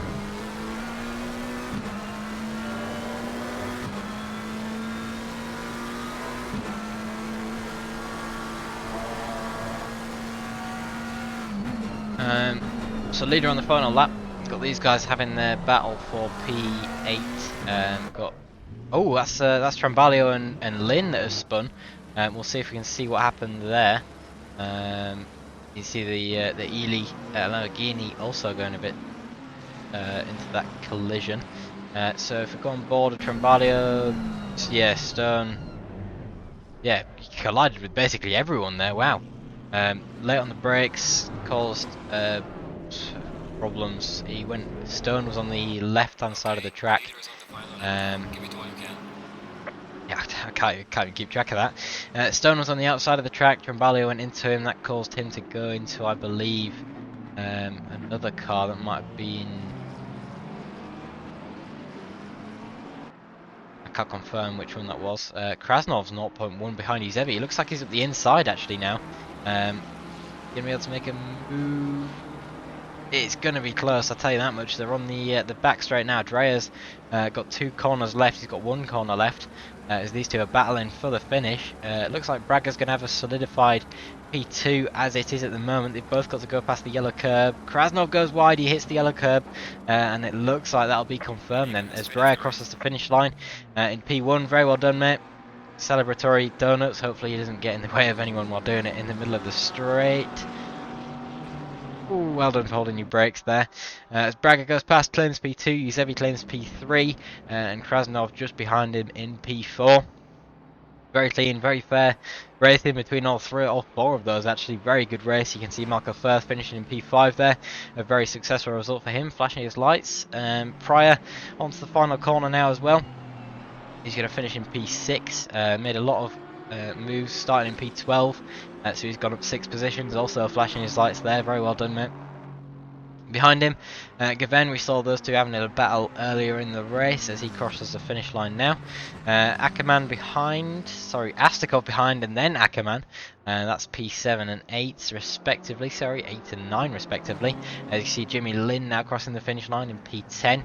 So leader on the final lap. Got these guys having their battle for P8. Got that's Trambalio and Lin that have spun. We'll see if we can see what happened there. You see the Ely Lamborghini also going a bit into that collision. So if we go on board of Trambalio, yeah, Stone, yeah, he collided with basically everyone there. Wow. Late on the brakes, caused problems. Stone was on the left-hand side of the track. Yeah, I can't even keep track of that. Stone was on the outside of the track. Trambalio went into him. That caused him to go into, I believe, another car that might have been. I can't confirm which one that was. Krasnov's 0.1 behind Yuzevi. He looks like he's at the inside actually now. Gonna be able to make a move. It's going to be close, I'll tell you that much. They're on the back straight now. Drea's got 2 corners left. He's got 1 corner left. As these two are battling for the finish. It looks like Braga's going to have a solidified P2 as it is at the moment. They've both got to go past the yellow curb. Krasnov goes wide, he hits the yellow curb. And it looks like that'll be confirmed then. As Drea crosses the finish line in P1. Very well done, mate. Celebratory donuts. Hopefully he doesn't get in the way of anyone while doing it in the middle of the straight. Ooh, well done for holding your brakes there. As Braga goes past, claims P2, Yuzevi claims P3, and Krasnov just behind him in P4. Very clean, very fair racing between all 4 of those actually. Very good race. You can see Marco Firth finishing in P5 there. A very successful result for him, flashing his lights. Pryor onto the final corner now as well. He's going to finish in P6. Made a lot of moves starting in P12, so he's gone up 6 positions, also flashing his lights there. Very well done, mate. Behind him, Gaven, we saw those two having a battle earlier in the race as he crosses the finish line now. Ackerman behind, sorry, Astikov behind, and then Ackerman. That's P7 and 8 respectively, 8 and 9 respectively. As you see Jimmy Lin now crossing the finish line in P10.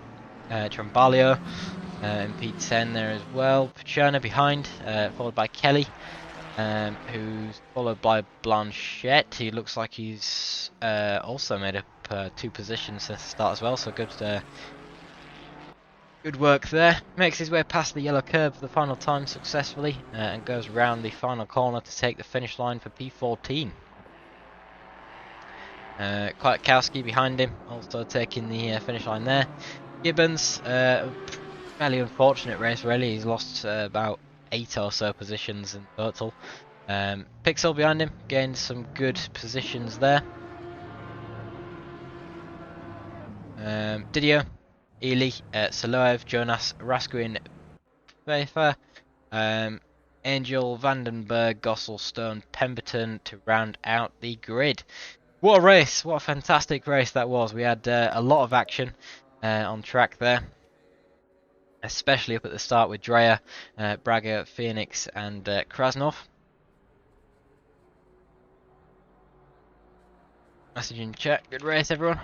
Trambalio in P10 there as well. Pacherna behind, followed by Kelly, who's followed by Blanchette. He looks like he's also made up 2 positions to start as well, so good work there. Makes his way past the yellow curb for the final time successfully, and goes round the final corner to take the finish line for P14. Kwiatkowski behind him, also taking the finish line there. Gibbons, fairly unfortunate race really. He's lost about 8 or so positions in total. Pixel behind him, gained some good positions there. Didier, Ely, Saloev, Jonas, Raskuin, Pfeiffer, Angel, Vandenberg, Gossel, Stone, Pemberton to round out the grid. What a race! What a fantastic race that was. We had a lot of action on track there, especially up at the start with Drea, Braga, Phoenix and Krasnov. Message in chat, good race everyone.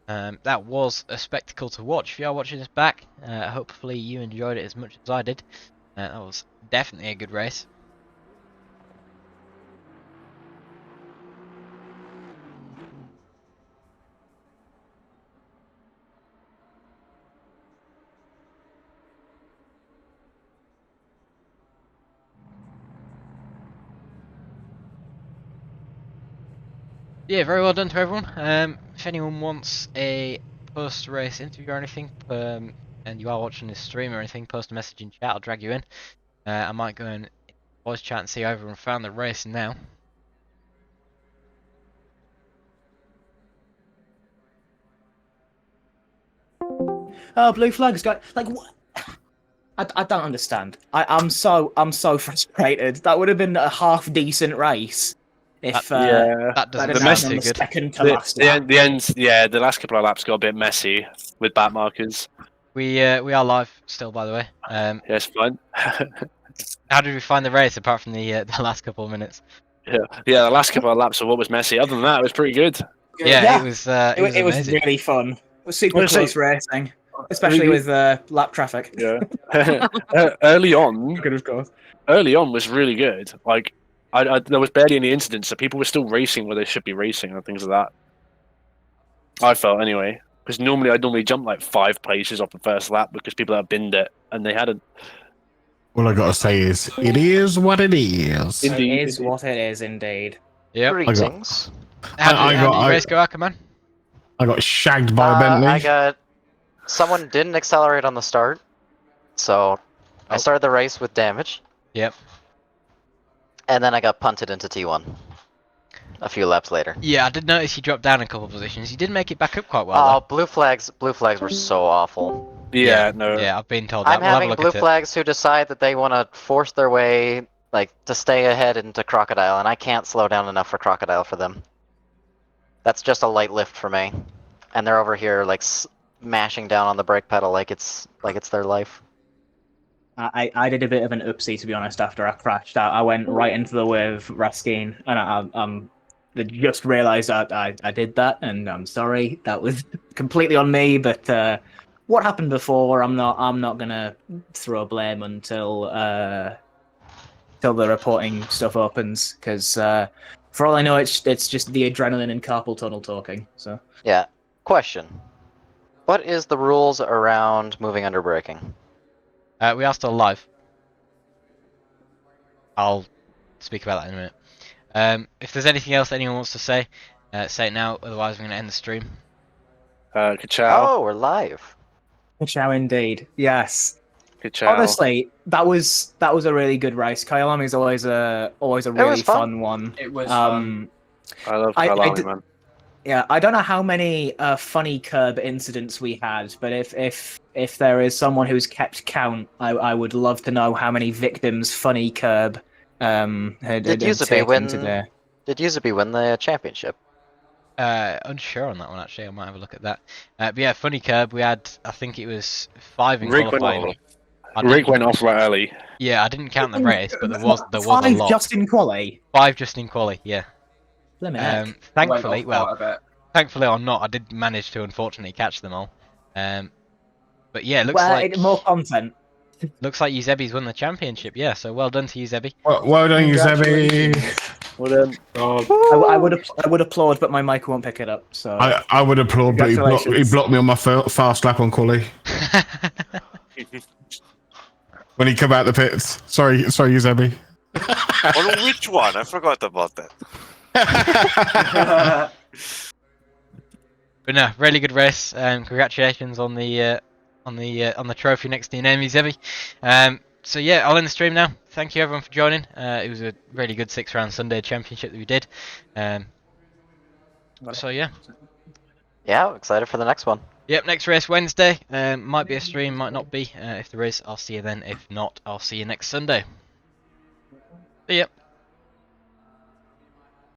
That was a spectacle to watch. If you are watching this back, hopefully you enjoyed it as much as I did. That was definitely a good race. Yeah, very well done to everyone. If anyone wants a post-race interview or anything, and you are watching this stream or anything, post a message in chat, I'll drag you in. I might go and voice chat and see how everyone found the race now. Oh, blue flags, guy. Like what? I don't understand. I'm so frustrated. That would have been a half decent race if that doesn't sound too good. Second to last lap. The end, yeah, the last couple of laps got a bit messy with back markers. We are live still, by the way. Yes, fine. How did we find the race apart from the last couple of minutes? Yeah, the last couple of laps of what was messy. Other than that, it was pretty good. Yeah, it was. It was really fun. It was super close racing, especially with lap traffic. Yeah. Early on, Good, of course. Early on was really good. Like, there was barely any incidents, so people were still racing where they should be racing and things like that. I felt anyway, because I'd normally jump like 5 places off the first lap because people had binned it and they hadn't. All I gotta say is, it is what it is. Indeed. It is what it is, indeed. Yeah. Greetings. How did the race go, Ackerman? I got shagged by a Bentley. Someone didn't accelerate on the start, so I started the race with damage. Yep. And then I got punted into T1 a few laps later. Yeah, I did notice you dropped down a couple of positions. You did make it back up quite well. Blue flags were so awful. Yeah, no. Yeah, I've been told that. I'm We'll have a having look blue at it. flags who decide that they want to force their way, like, to stay ahead into Crocodile, and I can't slow down enough for Crocodile for them. That's just a light lift for me. And they're over here, like, mashing down on the brake pedal like it's their life. I did a bit of an oopsie, to be honest, after I crashed. I went right into the way of Raskin, and I just realised I did that, and I'm sorry. That was completely on me. But what happened before, I'm not gonna throw blame until till the reporting stuff opens, because for all I know, it's just the adrenaline and carpal tunnel talking. So Yeah. Question. What is the rules around moving under braking? We are still live. I'll speak about that in a minute. If there's anything else anyone wants to say, say it now. Otherwise, I'm going to end the stream. Ka-chow. Oh, we're live. Ciao, indeed. Yes. Ka-chow. Honestly, that was a really good race. Kyolami is always a really fun. fun one. It was fun. I love I Kalami, d- man. Yeah, I don't know how many funny curb incidents we had, but if there is someone who's kept count, I would love to know how many victims funny curb had Did Yuzubi taken win? today. Did Yuzubi win the championship? Unsure on that one actually. I might have a look at that. But yeah, funny curb. We had, I think it was 5 in Rick went qualifying. off. Rick went off right early. Yeah, I didn't count the race, but there was a Five lot. just in quali. 5 just in quali. Yeah. Blimmin' heck. Thankfully, Went off quite a bit. thankfully or not, I did manage to unfortunately catch them all. But yeah, looks Well, like more content. Uzebi's won the championship. Yeah, so well done to Uzebi. Well done, Yuzebi. Well then, I would applaud, but my mic won't pick it up. So I would applaud, but he Congratulations. blocked me on my fast lap on quali when he come out the pits. Sorry, Yuzebi. On which one? I forgot about that. But no, really good race. Congratulations on the trophy next to your name, Uzebi. So yeah, I'll end the stream now. Thank you everyone for joining. It was a really good 6-round Sunday championship that we did. So yeah. Yeah, excited for the next one. Yep, next race Wednesday. Might be a stream, might not be. If there is, I'll see you then. If not, I'll see you next Sunday. See ya.